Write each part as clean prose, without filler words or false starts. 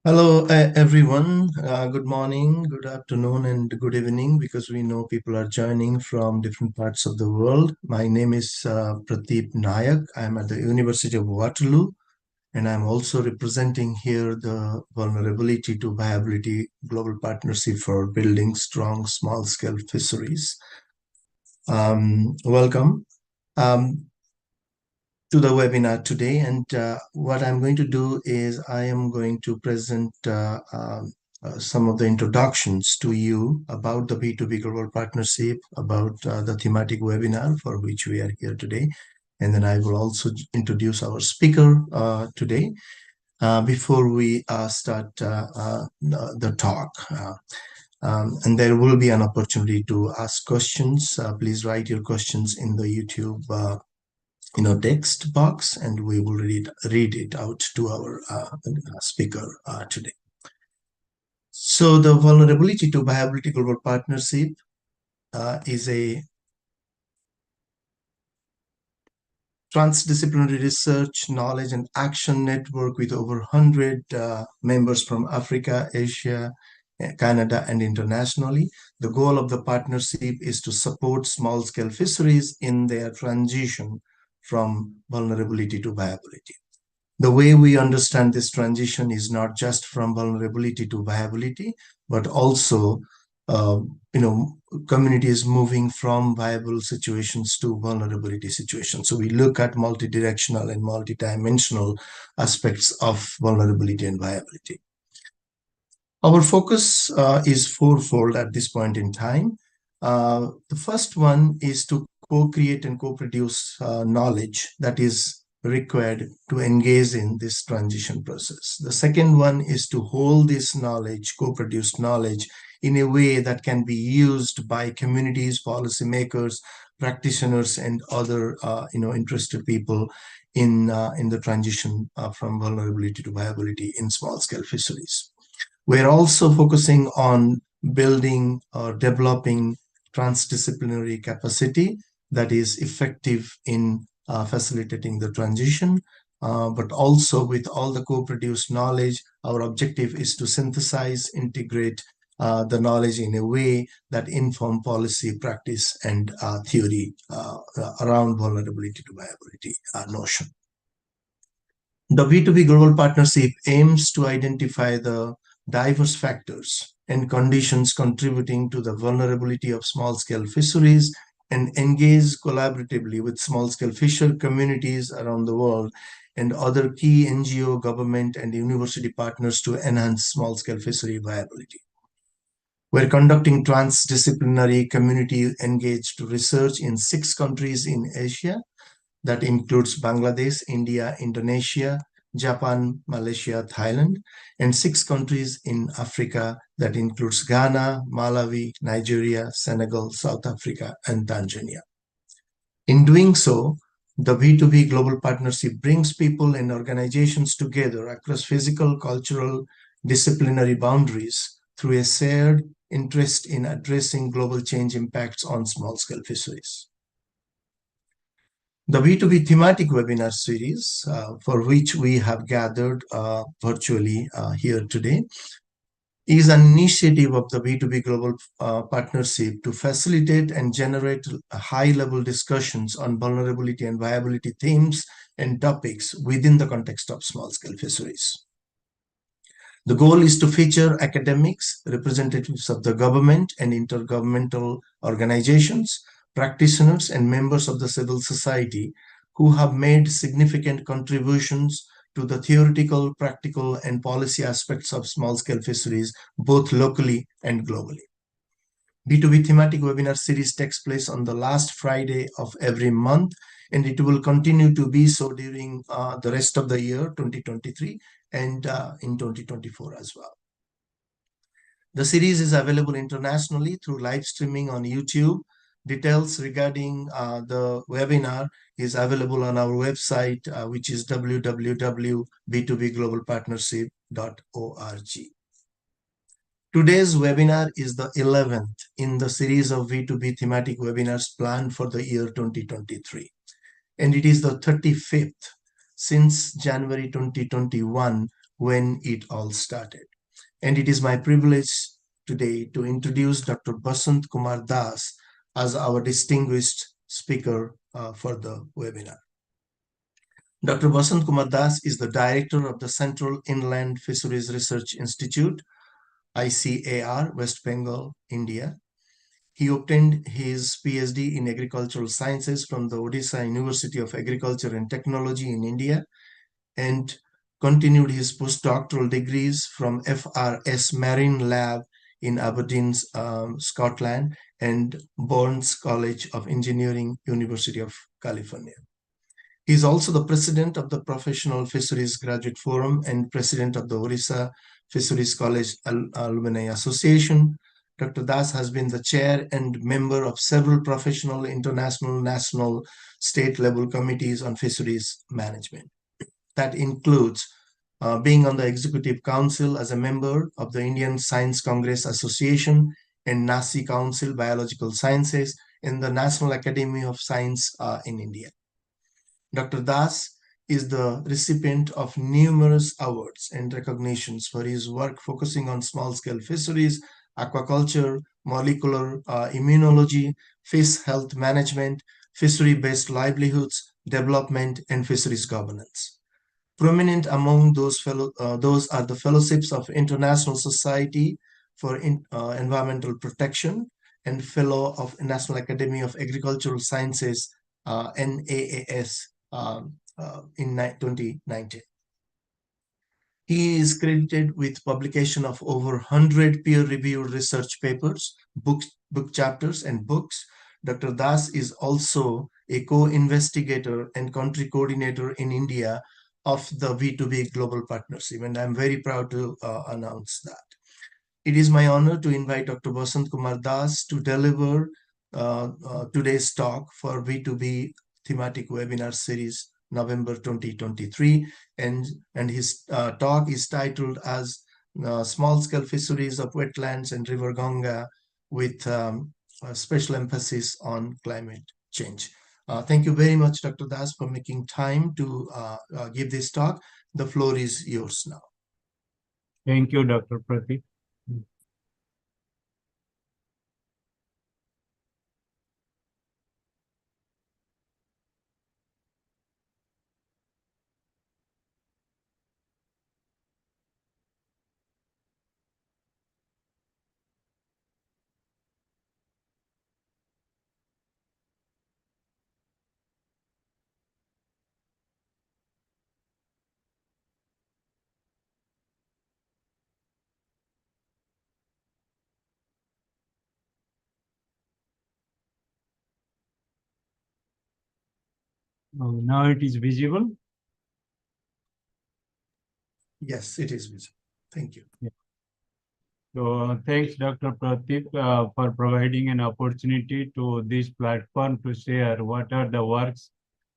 Hello, everyone. Good morning, good afternoon, and good evening, because we know people are joining from different parts of the world. My name is Pradeep Nayak. I'm at the University of Waterloo, and I'm also representing here the Vulnerability to Viability Global Partnership for Building Strong Small-Scale Fisheries. Welcome. To the webinar today, and what I'm going to do is I am going to present some of the introductions to you about the B2B Global Partnership, about the thematic webinar for which we are here today, and then I will also introduce our speaker today before we start the talk. And there will be an opportunity to ask questions. Please write your questions in the YouTube text box, and we will read it out to our speaker today. So the Vulnerability to Viability Global Partnership is a transdisciplinary research, knowledge, and action network with over 100 members from Africa, Asia, Canada, and internationally. The goal of the partnership is to support small-scale fisheries in their transition from vulnerability to viability. The way we understand this transition is not just from vulnerability to viability, but also, communities moving from viable situations to vulnerability situations. So we look at multidirectional and multidimensional aspects of vulnerability and viability. Our focus is fourfold at this point in time. The first one is to co-create and co-produce knowledge that is required to engage in this transition process. The second one is to hold this knowledge, co-produced knowledge, in a way that can be used by communities, policymakers, practitioners, and other interested people in the transition from vulnerability to viability in small-scale fisheries. We're also focusing on building or developing transdisciplinary capacity that is effective in facilitating the transition, but also with all the co-produced knowledge, our objective is to synthesize, integrate the knowledge in a way that inform policy, practice, and theory around vulnerability to viability notion. The B2B Global Partnership aims to identify the diverse factors and conditions contributing to the vulnerability of small-scale fisheries and engage collaboratively with small-scale fisher communities around the world and other key NGO, government, and university partners to enhance small-scale fishery viability. We're conducting transdisciplinary community-engaged research in 6 countries in Asia. That includes Bangladesh, India, Indonesia, Japan, Malaysia, Thailand, and 6 countries in Africa that includes Ghana, Malawi, Nigeria, Senegal, South Africa, and Tanzania. In doing so, the B2B Global Partnership brings people and organizations together across physical, cultural, disciplinary boundaries through a shared interest in addressing global change impacts on small-scale fisheries. The B2B thematic webinar series, for which we have gathered virtually here today, is an initiative of the B2B Global Partnership to facilitate and generate high-level discussions on vulnerability and viability themes and topics within the context of small-scale fisheries. The goal is to feature academics, representatives of the government and intergovernmental organizations, practitioners, and members of the civil society who have made significant contributions to the theoretical, practical, and policy aspects of small-scale fisheries, both locally and globally. B2B thematic webinar series takes place on the last Friday of every month, and it will continue to be so during the rest of the year, 2023, and in 2024 as well. The series is available internationally through live streaming on YouTube. Details regarding the webinar is available on our website, which is www.b2bglobalpartnership.org. Today's webinar is the 11th in the series of B2B thematic webinars planned for the year 2023. And it is the 35th since January 2021, when it all started. And it is my privilege today to introduce Dr. Basant Kumar Das as our distinguished speaker for the webinar. Dr. Basant Kumar Das is the director of the Central Inland Fisheries Research Institute, ICAR, West Bengal, India. He obtained his PhD in agricultural sciences from the Orissa University of Agriculture and Technology in India and continued his postdoctoral degrees from FRS Marine Lab in Aberdeen, Scotland, and Bourns College of Engineering, University of California. He is also the president of the Professional Fisheries Graduate Forum and president of the Orissa Fisheries College Alumni Association. Dr. Das has been the chair and member of several professional, international, national, state level committees on fisheries management. That includes being on the Executive Council as a member of the Indian Science Congress Association and NASI Council, Biological Sciences, in the National Academy of Science in India. Dr. Das is the recipient of numerous awards and recognitions for his work focusing on small-scale fisheries, aquaculture, molecular immunology, fish health management, fishery-based livelihoods, development, and fisheries governance. Prominent among those are the fellowships of International Society for Environmental Protection and Fellow of National Academy of Agricultural Sciences, NAAS, in 2019. He is credited with publication of over 100 peer-reviewed research papers, book chapters, and books. Dr. Das is also a co-investigator and country coordinator in India of the V2B Global Partnership, and I'm very proud to announce that. It is my honor to invite Dr. Basant Kumar Das to deliver today's talk for V2B thematic webinar series November 2023, and his talk is titled as Small-Scale Fisheries of Wetlands and River Ganga with a special emphasis on climate change. Thank you very much, Dr. Das, for making time to give this talk. The floor is yours now. Thank you, Dr. Pratik. Now it is visible. Yes, it is visible. Thank you. Yeah. So thanks, Dr. Pratik, for providing an opportunity to this platform to share what are the works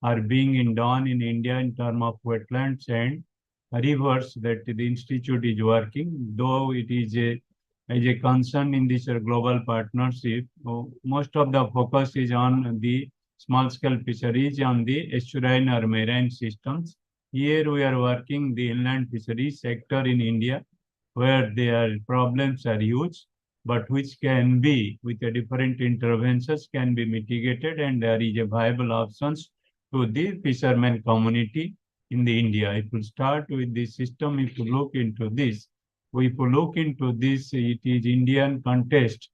are being done in India in terms of wetlands and rivers that the institute is working. Though it is as a concern in this global partnership, most of the focus is on the small-scale fisheries on the estuarine or marine systems. Here we are working the inland fisheries sector in India, where their problems are huge, but which can be, with a different interventions, can be mitigated, and there is a viable options to the fishermen community in the India. If you start with the system, if you look into this, it is Indian context,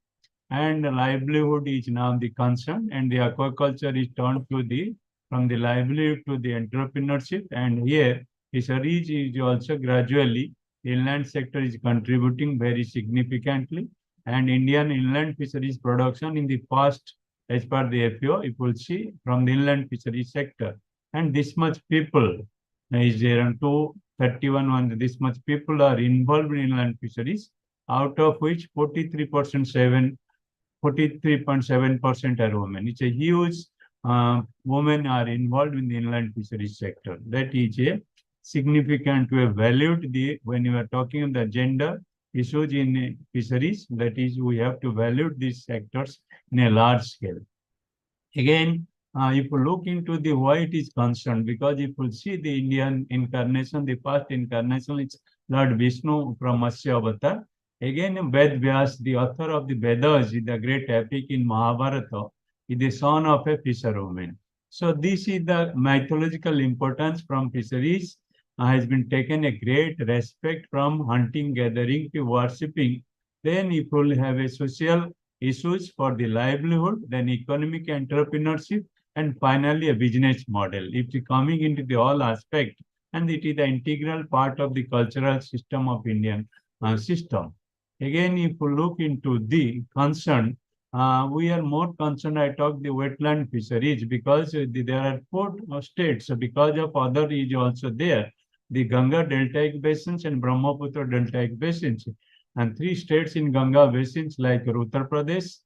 and livelihood is now the concern, and the aquaculture is turned to the from the livelihood to the entrepreneurship, and here fisheries is also gradually inland sector is contributing very significantly, and Indian inland fisheries production in the past, as per the FAO, if you will see from the inland fisheries sector, and this much people is around 231, this much people are involved in inland fisheries, out of which 43.7% are women. It's a huge women are involved in the inland fisheries sector. That is a significant. We have valued the, when you are talking of the gender issues in fisheries, that is, we have to value these sectors in a large scale. Again, if you look into the why it is concerned, because if you see the Indian incarnation, the past incarnation, it's Lord Vishnu from Matsya Avatar. Again, Ved Vyas, the author of the Vedas, the great epic in Mahabharata, is the son of a fisherwoman. So this is the mythological importance from fisheries has been taken a great respect from hunting, gathering to worshipping. Then if you will have a social issues for the livelihood, then economic entrepreneurship, and finally a business model. If you coming into the all aspect, and it is the integral part of the cultural system of Indian system. Again, if you look into the concern, we are more concerned, I talk the wetland fisheries because there are four states, so because of other is also there, the Ganga deltaic basins and Brahmaputra deltaic basins, and three states in Ganga basins like Uttar Pradesh,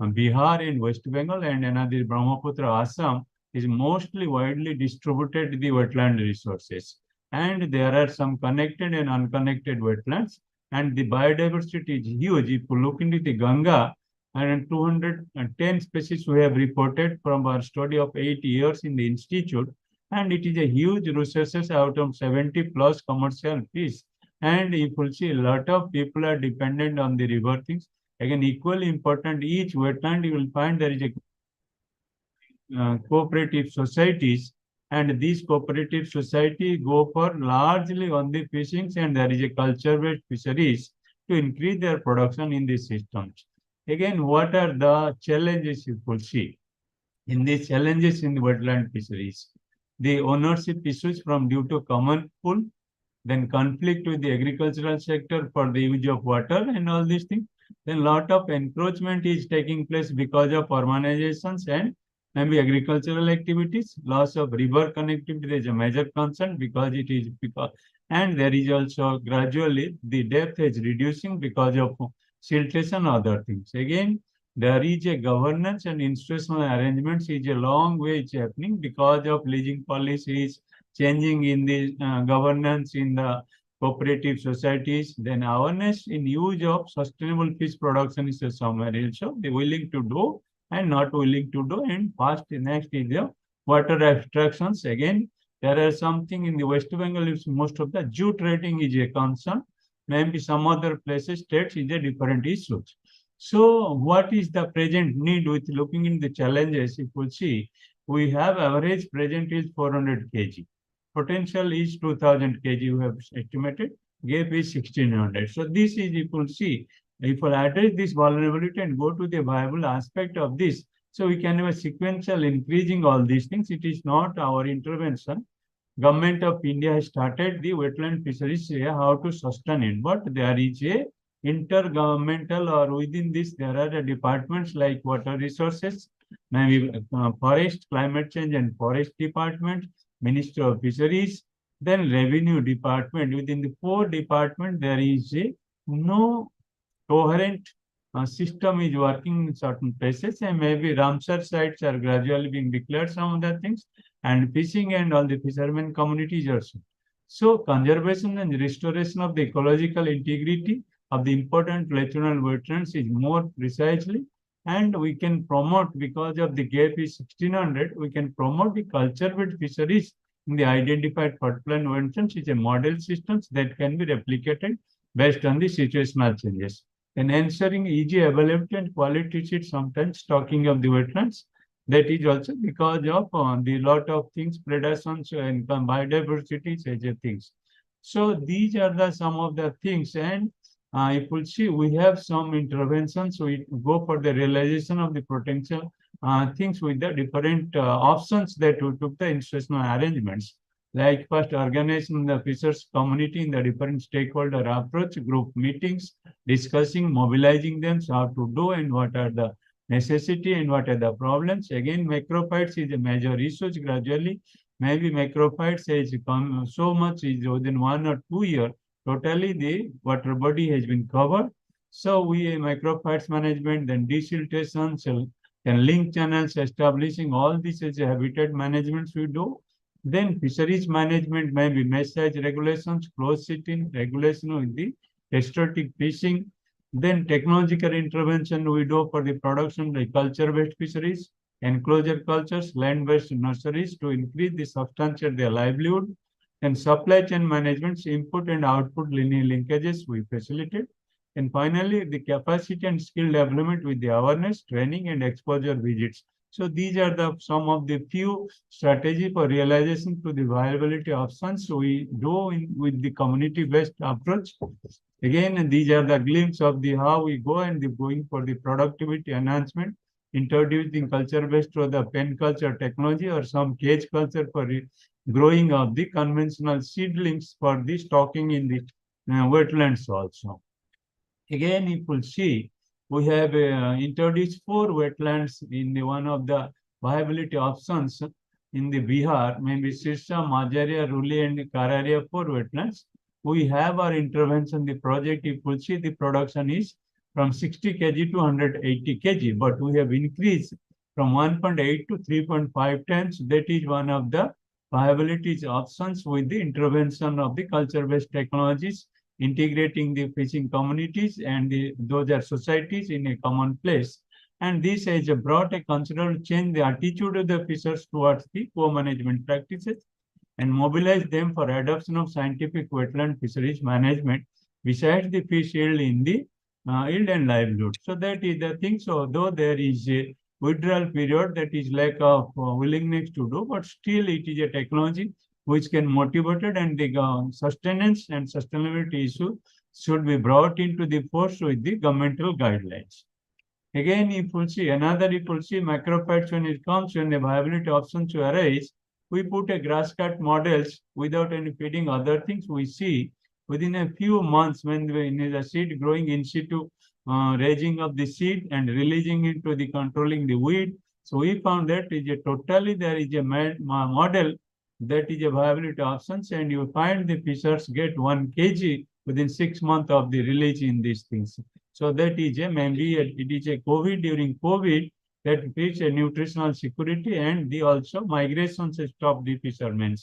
Bihar and West Bengal, and another Brahmaputra Assam is mostly widely distributed the wetland resources. And there are some connected and unconnected wetlands, and the biodiversity is huge. If you look into the Ganga, and 210 species we have reported from our study of 8 years in the institute, and it is a huge resources out of 70 plus commercial fish. And if you see, a lot of people are dependent on the river things. Again, equally important, each wetland you will find there is a cooperative societies, and these cooperative society go for largely on the fishings, and there is a culture-based fisheries to increase their production in these systems. Again, what are the challenges you could see? In these challenges in the wetland fisheries, the ownership issues from due to common pool, then conflict with the agricultural sector for the use of water and all these things. Then lot of encroachment is taking place because of urbanizations and maybe agricultural activities. Loss of river connectivity is a major concern because it is because, and there is also gradually the depth is reducing because of siltation, other things. Again, there is a governance and institutional arrangements is a long way it's happening because of leasing policies, changing in the governance in the cooperative societies, then awareness in use of sustainable fish production is somewhere also they willing to do and not willing to do. And first, next is the water abstractions. Again, there are something in the West Bengal, is most of the jute rating is a concern. Maybe some other places, states is a different issue. So what is the present need with looking in the challenges? If we see, we have average present is 400 kg. Potential is 2000 kg, we have estimated. Gap is 1600. So this is, if you see, if we address this vulnerability and go to the viable aspect of this, so we can have a sequential increasing all these things. It is not our intervention. Government of India has started the wetland fisheries, how to sustain it, but there is a intergovernmental or within this there are departments like water resources, maybe forest, climate change and forest department, Ministry of Fisheries, then revenue department. Within the four department there is a no coherent system is working in certain places, and maybe Ramsar sites are gradually being declared, some other things, and fishing and all the fishermen communities also. So conservation and restoration of the ecological integrity of the important littoral wetlands is more precisely, and we can promote because of the gap is 1600, we can promote the culture-based fisheries in the identified floodplain wetlands is a model systems that can be replicated based on the situational changes. And ensuring easy availability and quality seed, sometimes talking of the wetlands, that is also because of the lot of things, predations and biodiversity, such things. So these are the some of the things, and if we see, we have some interventions. We go for the realization of the potential things with the different options that we took the institutional arrangements. Like first, organizing the fishers community in the different stakeholder approach, group meetings, discussing, mobilizing them, so how to do and what are the necessity and what are the problems. Again, macrophytes is a major issue gradually. Maybe macrophytes has come so much is within 1 or 2 years. Totally the water body has been covered. So we macrophytes management, then desiltation, then link channels, establishing all this as a habitat management we do. Then fisheries management, maybe mesh size regulations, close sitting regulation with the exotic fishing. Then technological intervention we do for the production like culture-based fisheries, enclosure cultures, land-based nurseries to increase the substantial their livelihood. Then supply chain management's input and output linear linkages we facilitate. And finally, the capacity and skill development with the awareness, training, and exposure visits. So these are some of the few strategies for realization to the viability options we do with the community-based approach. Again, these are the glimpse of the how we go and the going for the productivity enhancement, introducing culture-based to the pen culture technology or some cage culture for growing of the conventional seedlings for the stocking in the wetlands also. Again, if you see, we have introduced 4 wetlands in the one of the viability options in the Bihar, maybe Sirsa, Majaria, Ruli, and Kararia 4 wetlands. We have our intervention, the project, if you see, the production is from 60 kg to 180 kg, but we have increased from 1.8 to 3.5 times. That is one of the viability options with the intervention of the culture-based technologies, integrating the fishing communities and those are societies in a common place. And this has brought a considerable change the attitude of the fishers towards the co-management practices and mobilize them for adoption of scientific wetland fisheries management besides the fish yield in the yield and livelihood. So that is the thing. So though there is a withdrawal period, that is lack of willingness to do, but still it is a technology which can motivate it, and the sustenance and sustainability issue should be brought into the force with the governmental guidelines. Again, if you see macrophytes when it comes when the viability options to arise, we put a grass cut models without any feeding other things. We see within a few months when the seed growing in situ, raising of the seed and releasing into the controlling the weed. So we found that is a totally there is a model that is a viability options, and you find the fishers get 1 kg within 6 months of the release in these things. So that is a maybe it is a during COVID that creates a nutritional security and the also migrations stop the fishermen.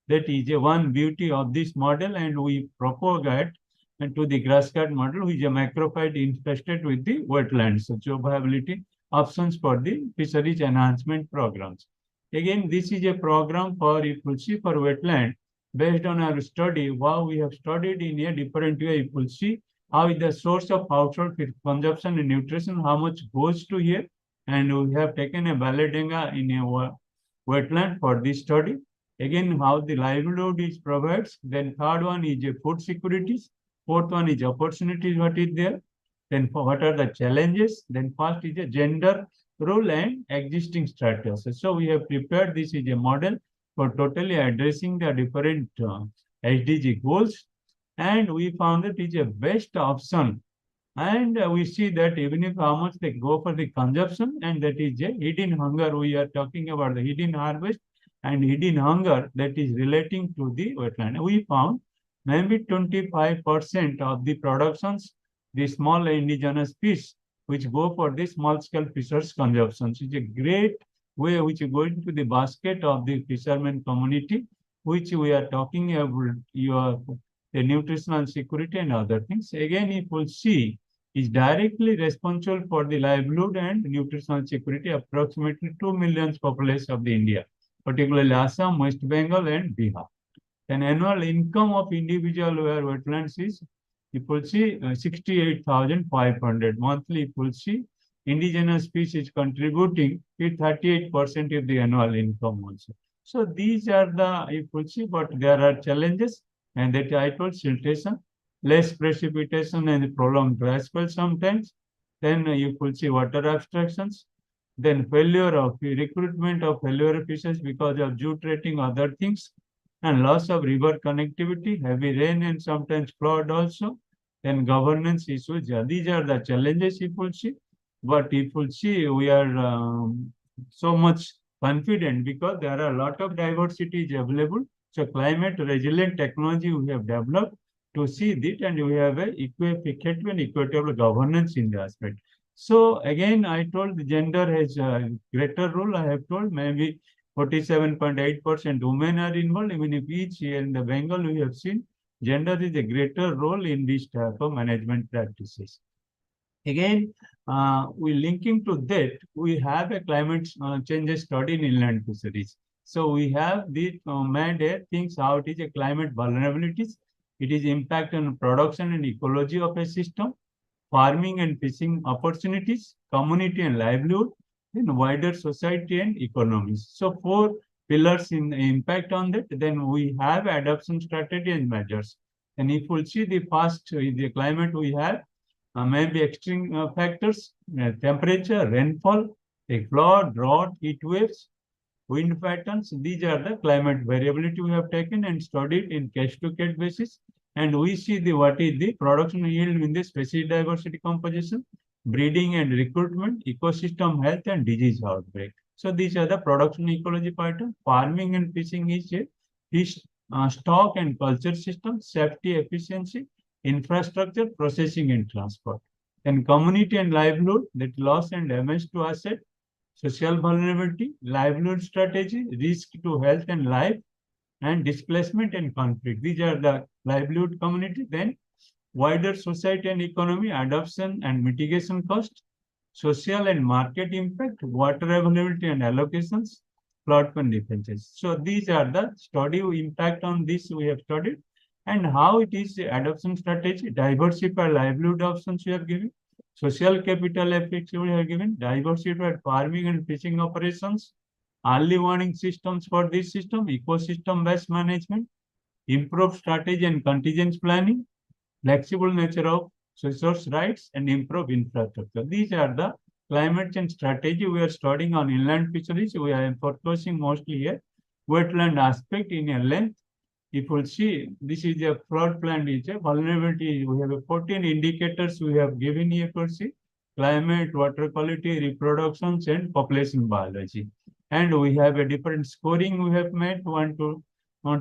That is a one beauty of this model, and we propagate and to the grass cut model, which is a macrophyte infested with the wetlands. So viability options for the fisheries enhancement programs. Again, this is a program for, if you see, for wetland based on our study. Wow, we have studied in a different way. If you see how is the source of household consumption and nutrition, how much goes to here, and we have taken a Baladanga in a wetland for this study. Again, how the livelihood is provided. Then third one is a food securities. Fourth one is opportunities, what is there. Then what are the challenges. Then first is a gender role and existing strategies. So we have prepared this is a model for totally addressing the different SDG goals. And we found that it is a best option. And we see that even if how much they go for the consumption, and that is a hidden hunger. We are talking about the hidden harvest and hidden hunger that is relating to the wetland. We found maybe 25% of the productions, the small indigenous fish, which go for the small-scale fishers consumption. So it's a great way which is going to the basket of the fishermen community, which we are talking about the nutritional security and other things. Again, if we see, is directly responsible for the livelihood and nutritional security, approximately 2 million population of the India, particularly Assam, West Bengal, and Bihar. An annual income of individual where wetlands is, you will see 68,500 monthly. You will see indigenous species contributing to 38% of the annual income also. So these are the, you will see, but there are challenges, and that I told siltation, less precipitation and prolonged dry spell sometimes. Then you will see water abstractions. Then failure of recruitment of failure fishes because of jute rating, other things, and loss of river connectivity, heavy rain, and sometimes flood also. Then governance issues. These are the challenges if you see. But if you see, we are so much confident because there are a lot of diversities available. So climate resilient technology we have developed to see that, and we have a effective and equitable governance in the aspect. So again, I told the gender has a greater role. I have told maybe 47.8% women are involved. Even if each year in the Bengal we have seen gender is a greater role in this type of management practices. Again, we linking to that, we have a climate change study in inland fisheries. So we have the made things how it is a climate vulnerabilities. It is impact on production and ecology of a system, farming and fishing opportunities, community and livelihood, then wider society and economies. So four pillars in impact on that. Then we have adoption strategy and measures. And if we see the first, the climate we have, maybe extreme factors, temperature, rainfall, a flood, drought, heat waves, wind patterns. These are the climate variability we have taken and studied in case-to-case basis. And we see the what is the production yield in the species diversity composition, breeding and recruitment, ecosystem health, and disease outbreak. So these are the production ecology pattern. Farming and fishing is a fish stock and culture system, safety, efficiency, infrastructure, processing and transport. And community and livelihood, that loss and damage to asset, social vulnerability, livelihood strategy, risk to health and life, and displacement and conflict. These are the livelihood community. Then wider society and economy, adoption and mitigation cost, social and market impact, water availability and allocations, floodplain defenses. So these are the study impact on this we have studied, and how it is the adoption strategy, diversified livelihood options we have given, social capital effects we have given, diversified farming and fishing operations, early warning systems for this system, ecosystem-based management, improved strategy and contingent planning, flexible nature of resource rights, and improve infrastructure. These are the climate change strategy we are studying on inland fisheries. We are focusing mostly here wetland aspect in a length. If you see, this is a floodplain, is a vulnerability. We have 14 indicators we have given here for see climate, water quality, reproductions, and population biology. And we have a different scoring we have made 1 to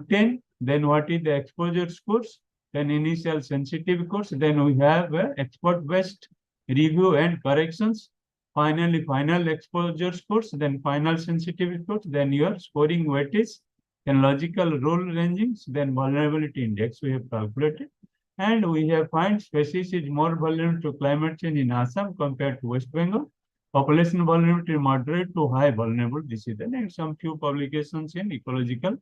10. Then what is the exposure scores? Then initial sensitive scores. Then we have expert-based review and corrections. Finally, final exposure scores. Then final sensitivity scores. Then your scoring weightage. Then logical rule rangings. Then vulnerability index we have calculated. And we have found species is more vulnerable to climate change in Assam compared to West Bengal. Population vulnerability moderate to high vulnerable. This is then, and some few publications in ecological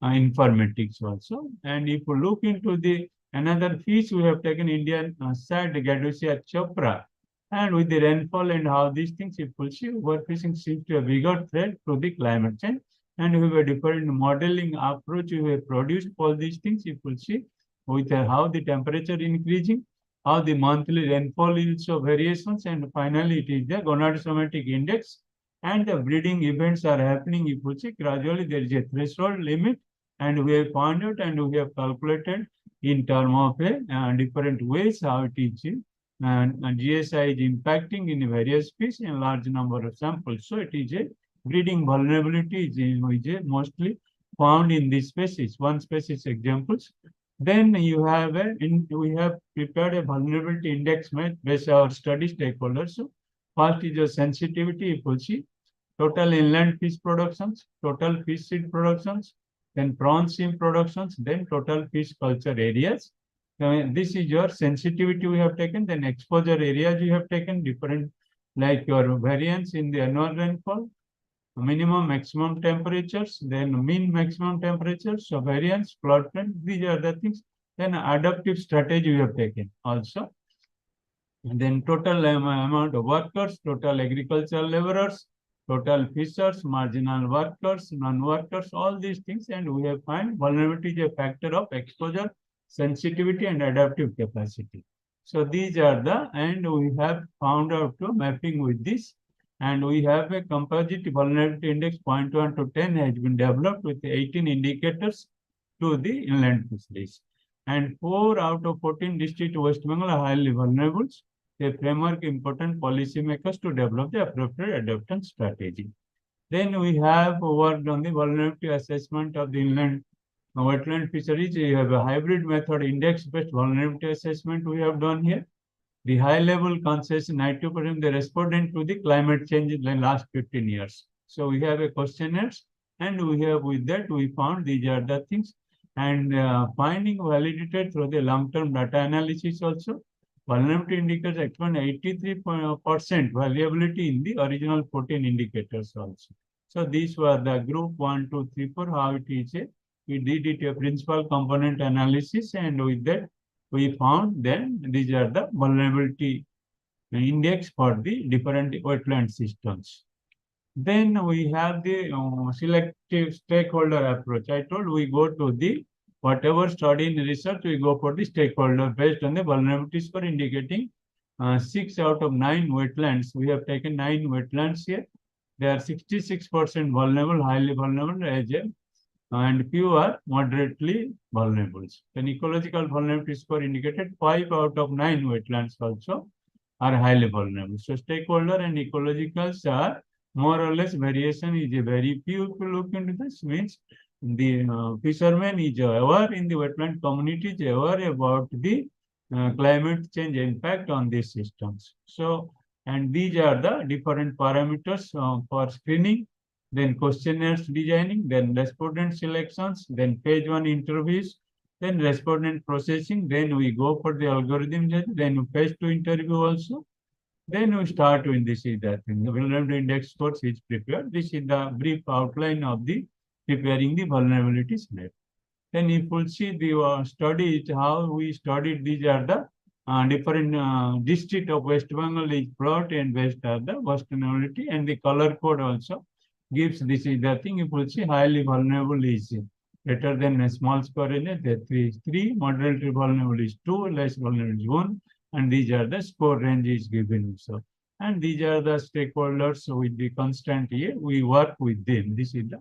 informatics also. And if you look into the another fish, we have taken Indian sad Gadusia chopra, and with the rainfall and how these things, if you see, overfishing seems to a bigger threat to the climate change. And we have a different modeling approach we have produced for these things. If you see, with how the temperature increasing, how the monthly rainfall is so variations, and finally it is the gonadosomatic index, and the breeding events are happening. If you see, gradually there is a threshold limit, and we have found out and we have calculated in terms of different ways how it is, and GSI is impacting in various species in large number of samples. So it is a breeding vulnerability is mostly found in these species. One species examples. Then you have we have prepared a vulnerability index based on our study stakeholders. So first is your sensitivity, if you see, total inland fish productions, total fish seed productions, then prawn shrimp productions, then total fish culture areas. This is your sensitivity we have taken, then exposure areas we have taken, different like your variance in the annual rainfall, minimum maximum temperatures, then mean maximum temperatures, so variance, floodplain, these are the things. Then adaptive strategy we have taken also. And then total amount of workers, total agricultural laborers, total fishers, marginal workers, non-workers, all these things. And we have found vulnerability is a factor of exposure, sensitivity, and adaptive capacity. So these are the, and we have found out to mapping with this. And we have a composite vulnerability index 0.1 to 10 has been developed with 18 indicators to the inland fisheries. And 4 out of 14 districts of West Bengal are highly vulnerable. A framework important policymakers to develop the appropriate adoption strategy. Then we have worked on the vulnerability assessment of the inland wetland fisheries. We have a hybrid method index-based vulnerability assessment we have done here. The high-level consensus, 90% they responded to the climate change in the last 15 years. So we have a questionnaires, and we have with that we found these are the things, and finding validated through the long-term data analysis also. Vulnerability indicators expand 83% variability in the original 14 indicators also. So these were the group 1, 2, 3, 4, how it is. We did it a principal component analysis, and with that we found then these are the vulnerability index for the different wetland systems. Then we have the selective stakeholder approach. I told we go to the whatever study in research, we go for the stakeholder based on the vulnerability score indicating 6 out of 9 wetlands. We have taken 9 wetlands here. They are 66% vulnerable, highly vulnerable, and few are moderately vulnerable. Then ecological vulnerability score indicated 5 out of 9 wetlands also are highly vulnerable. So stakeholder and ecologicals are more or less variation is a very few. If you look into this, means the fisherman is aware in the wetland community, is aware about the climate change impact on these systems. So, and these are the different parameters for screening, then questionnaires designing, then respondent selections, then phase 1 interviews, then respondent processing, then we go for the algorithm, then phase 2 interview also. Then we start with this is the thing. The vulnerability index scores is prepared. This is the brief outline of the preparing the vulnerability slate. Then if we see the study is how we studied, these are the different district of West Bengal is plot and based on the vulnerability, and the color code also gives this is the thing. If we see highly vulnerable is greater than a small score in it, 3, moderately vulnerable is 2, less vulnerable is 1, and these are the score range is given. So, and these are the stakeholders with the constant here. We work with them. This is the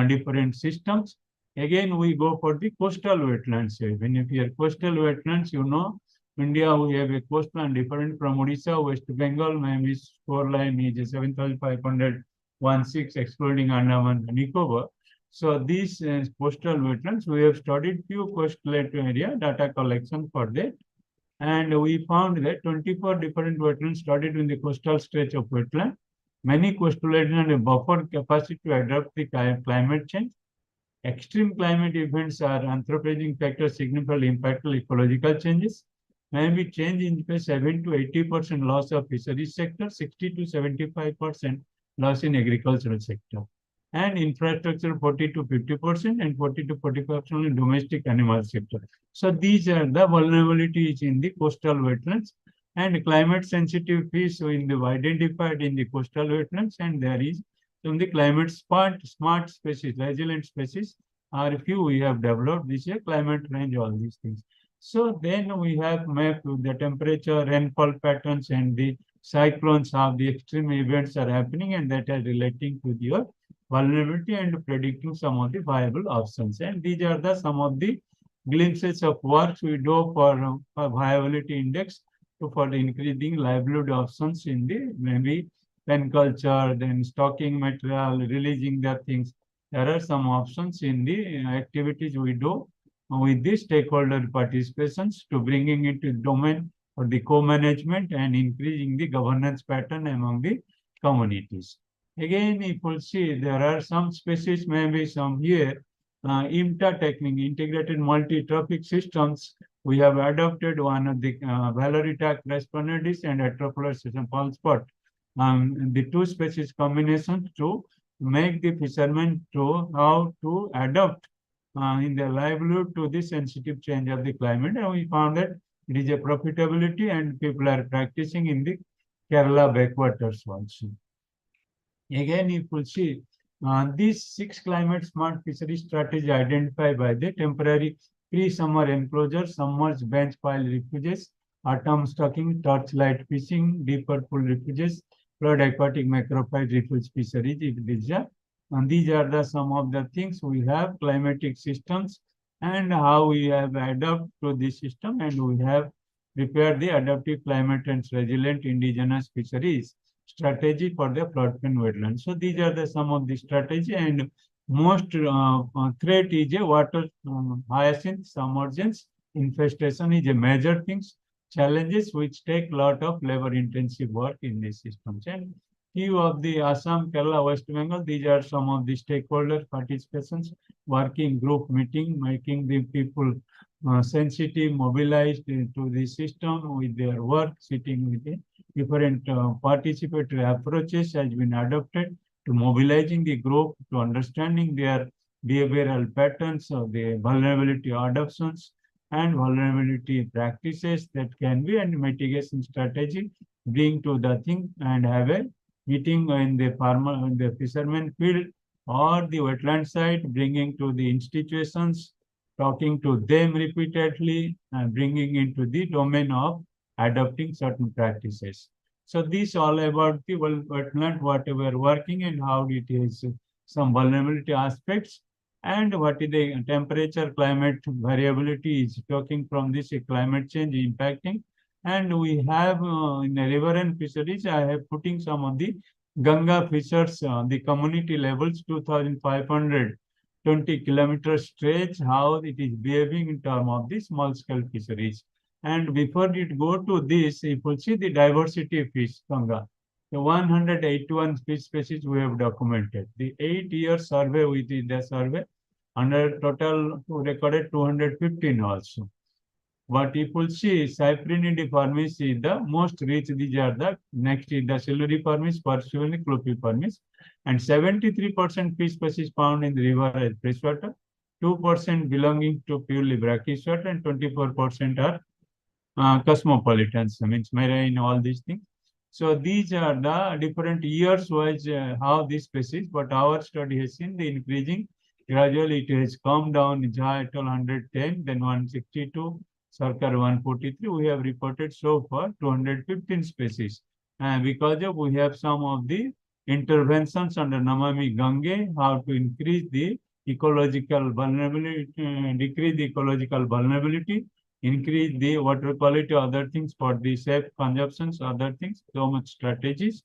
different systems. Again, we go for the coastal wetlands. When if you are coastal wetlands, you know, India, we have a coastline different from Orissa, West Bengal, maybe score line is 7,516, excluding Andaman and Nicobar. So these coastal wetlands, we have studied few coastal area data collection for that. And we found that 24 different wetlands studied in the coastal stretch of wetland. Many coastal wetlands have buffer capacity to adapt the climate change. Extreme climate events are anthropogenic factors significantly impact ecological changes. Maybe change in 7 to 80% loss of fisheries sector, 60 to 75% loss in agricultural sector. And infrastructure 40 to 50% and 40 to 45% in domestic animal sector. So these are the vulnerabilities in the coastal wetlands, and climate sensitive fish in the identified in the coastal wetlands, and there is from the climate smart species, resilient species are few we have developed this year, climate range, all these things. So then we have mapped the temperature, rainfall patterns, and the cyclones, how the extreme events are happening, and that are relating to your vulnerability and predicting some of the viable options. And these are the some of the glimpses of works we do for viability index for the increasing livelihood options in the maybe pen culture, then stocking material, releasing the things. There are some options in the activities we do with the stakeholder participations to bringing it to domain for the co-management and increasing the governance pattern among the communities. Again, if you see, there are some species, maybe some here, IMTA technique, integrated multi-trophic systems. We have adopted one of the Valorita crespondidis and Atropolus pulse spot. The two species combinations to make the fishermen to how to adapt in their livelihood to the sensitive change of the climate. And we found that it is a profitability, and people are practicing in the Kerala backwaters also. Again, if you see, these 6 climate smart fishery strategies identified by the temporary pre-summer enclosure, submerged bench pile refuges, autumn stocking, torchlight fishing, deeper pool refuges, flood aquatic macrophyte refuge fisheries. And these are the some of the things we have climatic systems and how we have adapted to this system, and we have prepared the adaptive climate and resilient indigenous fisheries strategy for the floodplain wetlands. So these are the some of the strategy, and most threat is a water hyacinth submergence infestation is a major things, challenges which take a lot of labor intensive work in these systems. And few of the Assam, Kerala, West Bengal, these are some of the stakeholder participations, working group meeting, making the people sensitive, mobilized into the system with their work, sitting with the different participatory approaches has been adopted, to mobilizing the group, to understanding their behavioral patterns of the vulnerability adoptions and vulnerability practices that can be and mitigation strategy bring to the thing and have a meeting in the fisherman field or the wetland side, bringing to the institutions, talking to them repeatedly and bringing into the domain of adopting certain practices. So this all about the wetland, what we are working and how it is some vulnerability aspects and what is the temperature climate variability is talking from this climate change impacting. And we have in the river and fisheries, I have putting some of the Ganga fishers, the community levels 2,520 kilometer stretch, how it is behaving in terms of the small scale fisheries. And before it go to this, if you see the diversity of fish, Ganga, the 181 fish species we have documented. The 8-year survey within the survey, under total recorded 215 also. But if you see, Cyprinidiformis is the most rich. These are the next is the Siluriformis, Percivalni, Clupiformis, and 73% fish species found in the river as freshwater, 2% belonging to purely brackish water, and 24% are cosmopolitans, means marine, all these things. So these are the different years wise how this species, but our study has seen the increasing. Gradually it has come down, Jha 110, then 162, Sarkar 143. We have reported so far 215 species. And because of we have some of the interventions under Namami Gange, how to increase the ecological vulnerability, decrease the ecological vulnerability, increase the water quality, other things for the safe consumptions, other things, so much strategies.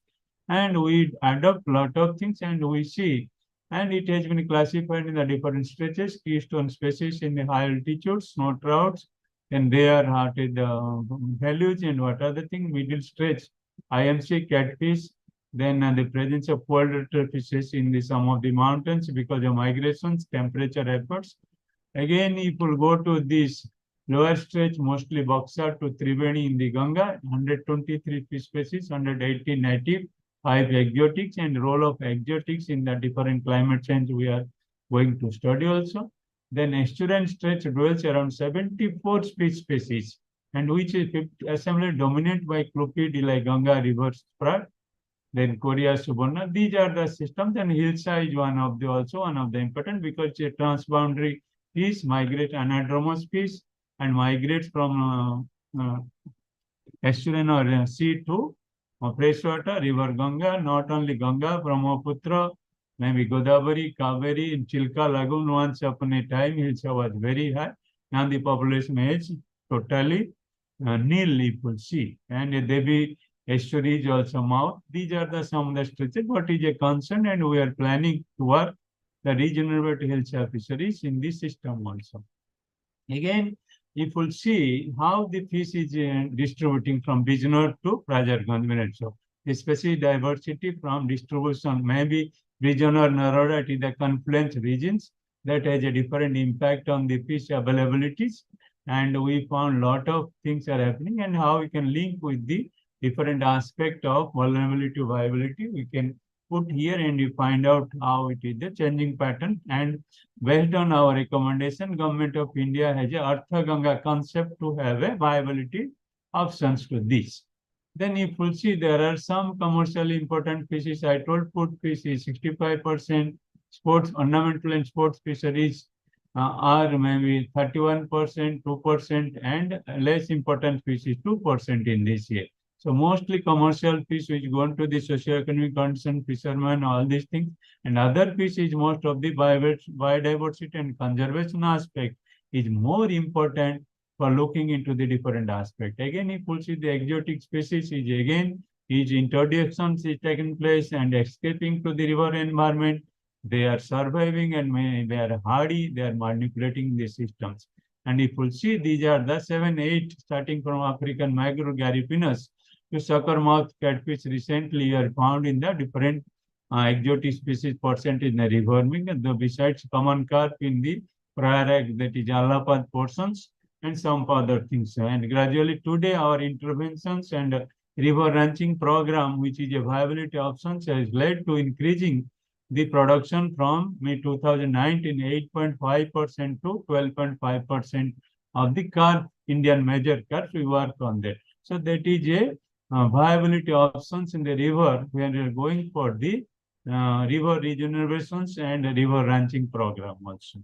And we adopt lot of things and we see, and it has been classified in the different stretches, keystone species in the high altitude, snow trouts, and there are the values and what are the thing, middle stretch, IMC catfish, then the presence of cold fishes in the some of the mountains because of migrations, temperature efforts. Again, if we go to this lower stretch, mostly Boxer to Triveni in the Ganga, 123 fish species, 180 native, 5 exotics, and role of exotics in the different climate change we are going to study also. Then estuarine stretch dwells around 74 fish species, and which is assembly dominated by Clupid like Ganga river sprat, then Korea Suborna. These are the systems, and Hilsa is one of the also one of the important because it's a transboundary fish, migrate anadromous fish, and migrates from estuarine or sea to freshwater, river Ganga, not only Ganga, Brahmaputra, maybe Godavari, Kaveri, in Chilka Lagoon, once upon a time, Hilsa was very high. Now the population is totally nil, if you see. And Devi estuaries also mouth. These are the some of the stretches. What is a concern, and we are planning to work the regenerative Hilsa fisheries in this system also. Again, if we'll see how the fish is distributing from Bijnor to Prajarganj. So, the species diversity from distribution, maybe Bijnor, Naroda, it is the confluence regions that has a different impact on the fish availabilities. And we found a lot of things are happening and how we can link with the different aspect of vulnerability to viability. We can put here and you find out how it is the changing pattern. And based on our recommendation, Government of India has a Artha Ganga concept to have a viability options to this. Then if you see there are some commercially important fishes, I told food fish is 65%, sports, ornamental and sports fisheries are maybe 31%, 2%, and less important fish is 2% in this year. So mostly commercial fish which go into the socio-economic condition, fishermen, all these things. And other fish is most of the biodiversity and conservation aspect is more important for looking into the different aspect. Again, if you see the exotic species is again, is introductions is taking place and escaping to the river environment. They are surviving and they are hardy, they are manipulating the systems. And if you see, these are the 7, 8, starting from African mangrove Garipinus to suckermouth catfish recently are found in the different exotic species percentage in the river. And besides common carp in the Prayag, that is Allahabad portions, and some other things. And gradually today our interventions and river ranching program, which is a viability options, has led to increasing the production from May 2019 8.5% to 12.5% of the carp, Indian major carp. We work on that. So that is a viability options in the river when we are going for the river regenerations and river ranching program also.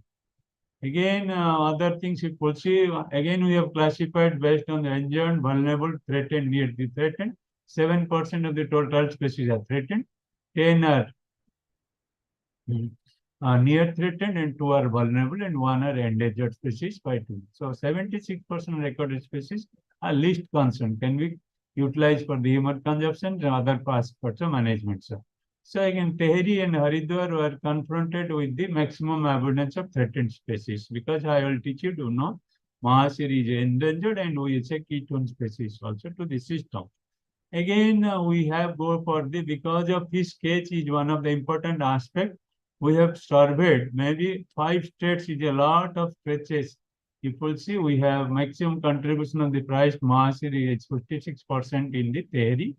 Again, other things you could see, again, we have classified based on the endangered, vulnerable, threatened, near the threatened. 7% of the total species are threatened. 10 are near threatened and 2 are vulnerable and 1 are endangered species by 2. So 76% recorded species are least concern, can be utilized for the human consumption and other aspects of management. So again, Tehri and Haridwar were confronted with the maximum abundance of threatened species, because I will teach you to know Mahasir is endangered and we say ketone species also to the system. Again, we have go for the, because of fish catch is one of the important aspect. We have surveyed maybe 5 states is a lot of stretches. You will see we have maximum contribution of the price Mahasir is 56% in the Tehri.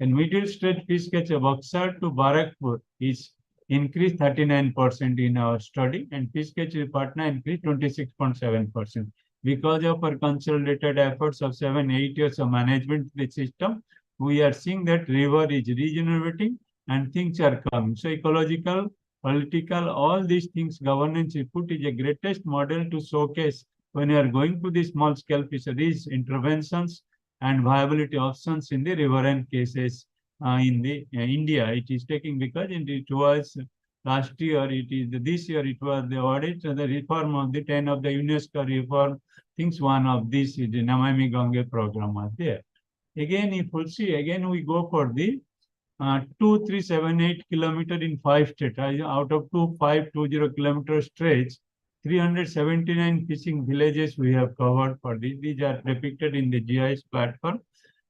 And middle stretch fish catch of Buxar to Barakpur is increased 39% in our study, and fish catch in Patna increased 26.7%. Because of our consolidated efforts of 7-8 years of management of the system, we are seeing that river is regenerating and things are coming. So ecological, political, all these things, governance input is a greatest model to showcase when you are going to the small scale fisheries interventions and viability options in the riverine cases in the India. It is taking, because it was last year, it is this year, it was the audit, the reform of the 10 of the UNESCO reform things. One of these is the Namami Ganga program are there. Again, if we see, again we go for the 2378 kilometer in 5 states. Out of 2520 kilometer stretch, 379 fishing villages we have covered for this. These are depicted in the GIS platform,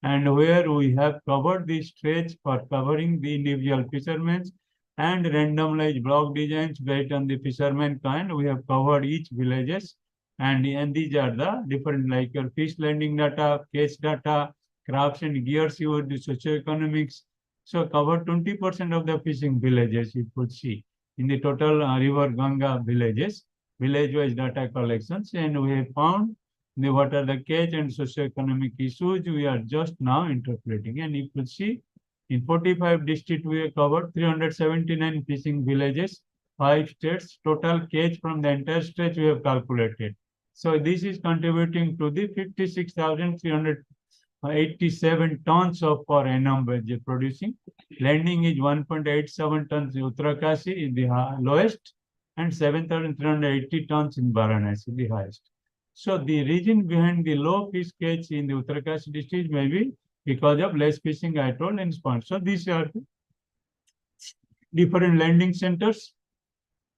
and where we have covered the stretch for covering the individual fishermen and randomized block designs based on the fisherman kind. We have covered each villages, and these are the different, like your fish landing data, catch data, crafts and gears, you the socioeconomics. So cover 20% of the fishing villages you could see in the total river Ganga villages, village-wise data collections, and we have found what are the catch and socioeconomic issues we are just now interpreting. And you could see in 45 districts we have covered 379 fishing villages, 5 states, total catch from the entire stretch we have calculated. So this is contributing to the 56,387 tons of per annum we are producing. Landing is 1.87 tons in Uttarakhasi is the lowest, and 7,380 tons in Varanasi, the highest. So the reason behind the low fish catch in the Uttarakhasi district may be because of less fishing, I told, and sponge. So these are the different landing centers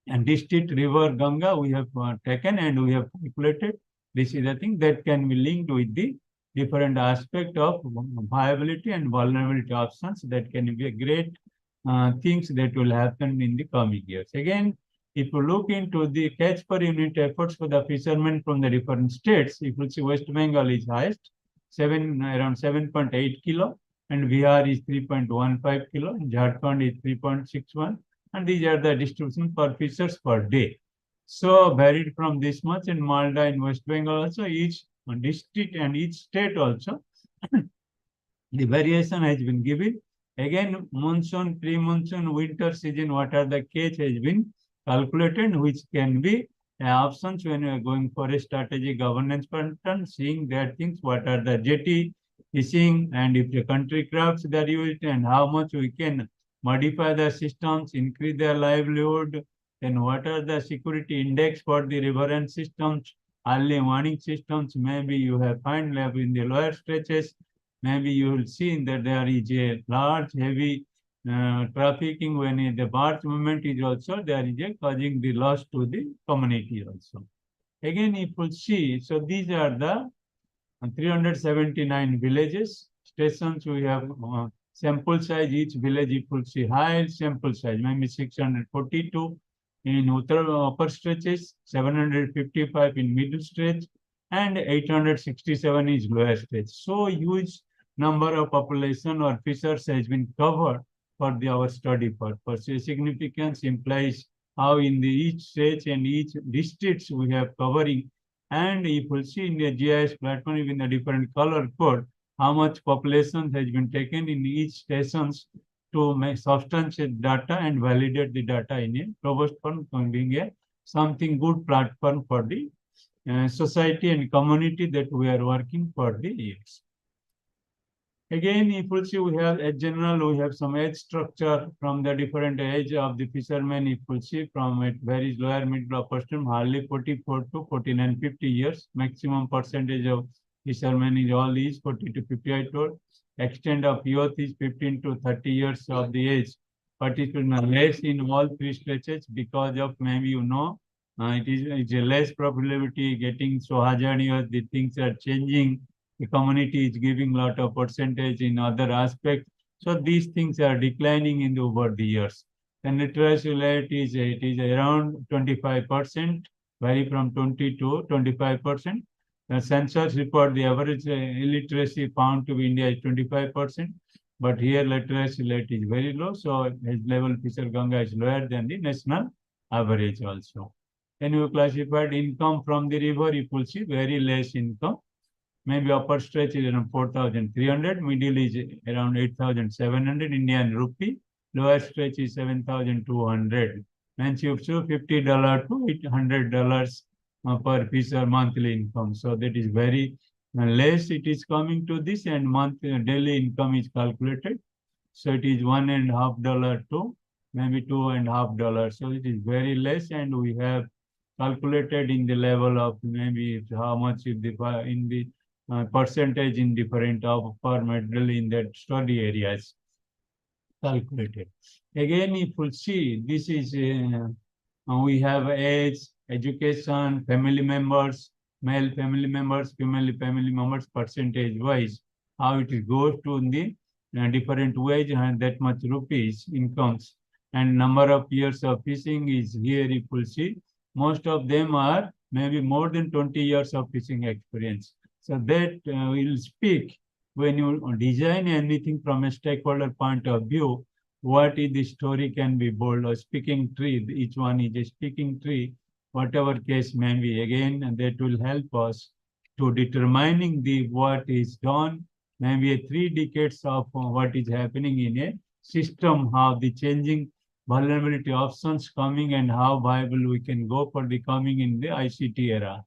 and district river Ganga we have taken and we have calculated. This is the thing that can be linked with the different aspect of viability and vulnerability options. That can be a great things that will happen in the coming years. Again, if you look into the catch per unit efforts for the fishermen from the different states, if you see West Bengal is highest, around 7.8 kilo, and Bihar is 3.15 kilo, and Jharkhand is 3.61, and these are the distribution per fishers per day. So varied from this much, and Malda in West Bengal also, each district and each state also, the variation has been given. Again, monsoon, pre-monsoon, winter season, what are the catch has been calculated, which can be options when we are going for a strategic governance pattern, seeing that things, what are the jetty fishing, and if the country crafts that used, and how much we can modify the systems, increase their livelihood, then what are the security index for the riverine systems, early warning systems. Maybe you have find lab in the lower stretches, maybe you will see that there is a large, heavy trafficking when the barge movement is also there is a causing the loss to the community also. Again, if you see, so these are the 379 villages, stations we have sample size, each village you could see high sample size, maybe 642 in upper stretches, 755 in middle stretch, and 867 is lower stretch. So huge number of population or fishers has been covered for our study purpose. A significance implies how in the each stage and each districts we have covering. And if we see in the GIS platform, even the different color code, how much population has been taken in each stations to make substantiate data and validate the data in a robust form, being a something good platform for the society and community that we are working for the years. Again, if we see, we have a general, we have some age structure from the different age of the fishermen. If we see from it varies lower, middle, upper stream, hardly 44 to 49, 50 years. Maximum percentage of fishermen is all is 40 to 58 years. Extent of youth is 15 to 30 years of the age. Particularly less in all three stretches because of maybe it's a less probability getting so hazardous. The things are changing. The community is giving lot of percentage in other aspects. So these things are declining over the years. The literacy rate is around 25%, vary from 20 to 25%. The census report the average illiteracy found to be India is 25%, but here literacy rate is very low. So his level Fisher Ganga is lower than the national average also. Then you classified income from the river, you will see very less income. Maybe upper stretch is around 4,300, middle is around 8,700 Indian rupee, lower stretch is 7,200. Means you have $50 to $800 per fisher monthly income. So that is very less it is coming to this, and daily income is calculated. So it is $1.50 to maybe $2.50. So it is very less, and we have calculated in the level of maybe how much in the percentage in different of per medal in that study areas calculated. Again, if we see, this is we have age, education, family members, male family members, female family members, percentage wise, how it goes to the different wage and that much rupees incomes, and number of years of fishing is here. If we see, most of them are maybe more than 20 years of fishing experience. So that will speak when you design anything from a stakeholder point of view, what is the story can be bold, a speaking tree, each one is a speaking tree, whatever case may be. Again, and that will help us to determining the what is done, maybe 3 decades of what is happening in a system, how the changing vulnerability options coming and how viable we can go for the coming in the ICT era.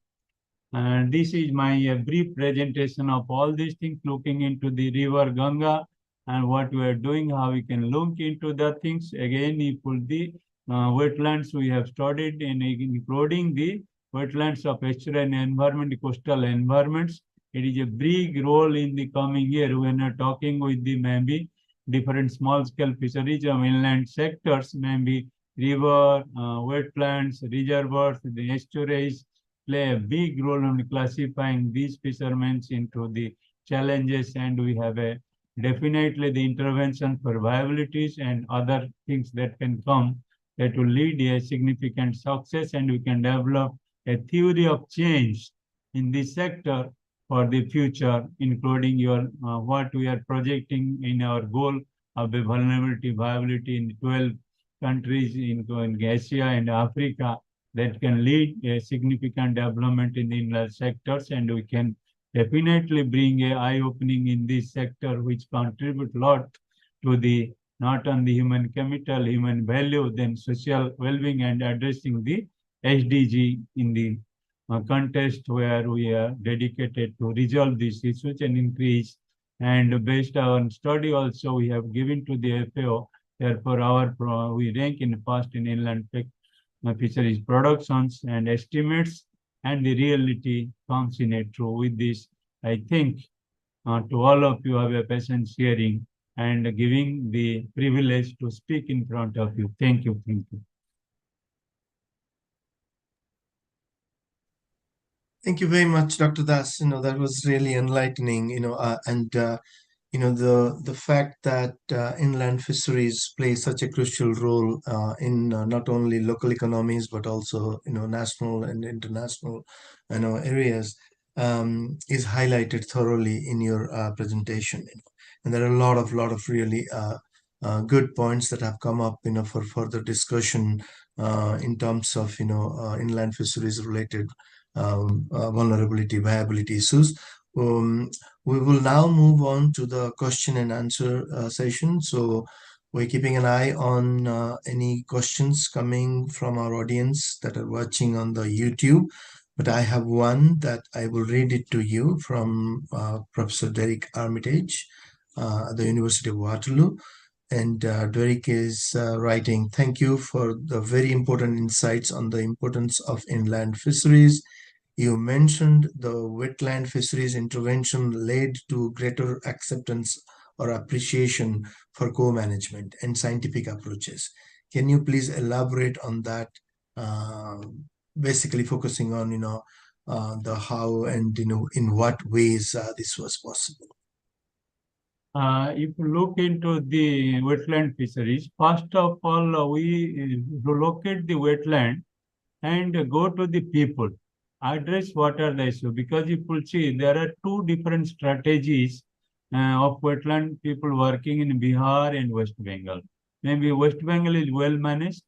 And this is my brief presentation of all these things, looking into the river Ganga and what we are doing, how we can look into the things. Again, if the wetlands we have studied, and including the wetlands of estuarine environment, coastal environments, it is a big role in the coming year when we are talking with the maybe different small-scale fisheries of inland sectors, maybe river, wetlands, reservoirs, the estuaries, play a big role in classifying these fishermen into the challenges, and we have a definitely the intervention for viabilities and other things that can come that will lead a significant success, and we can develop a theory of change in this sector for the future, including your what we are projecting in our goal of the vulnerability viability in 12 countries in Asia and Africa, that can lead a significant development in the inland sectors, and we can definitely bring a eye-opening in this sector, which contribute a lot to the not only human capital, human value, then social well-being, and addressing the SDG in the context where we are dedicated to resolve these issues and increase. And based on study also we have given to the FAO, therefore we rank in first in inland fisheries productions and estimates, and the reality comes in a true. With this, I think to all of you have a patience hearing and giving the privilege to speak in front of you. Thank you. Thank you. Thank you very much, Dr. Das. That was really enlightening, the fact that inland fisheries play such a crucial role in not only local economies but also national and international areas. is highlighted thoroughly in your presentation. And there are a lot of really good points that have come up, for further discussion in terms of, inland fisheries related vulnerability, viability issues. We will now move on to the question and answer session. So we're keeping an eye on any questions coming from our audience that are watching on the YouTube. But I have one that I will read it to you from Professor Derek Armitage at the University of Waterloo. And Derek is writing, "Thank you for the very important insights on the importance of inland fisheries. You mentioned the wetland fisheries intervention led to greater acceptance or appreciation for co-management and scientific approaches. Can you please elaborate on that, basically focusing on, the how and, in what ways this was possible?" If you look into the wetland fisheries, first of all, we relocate the wetland and go to the people, address what are the issues. Because if you see, there are two different strategies of wetland people working in Bihar and West Bengal. Maybe West Bengal is well managed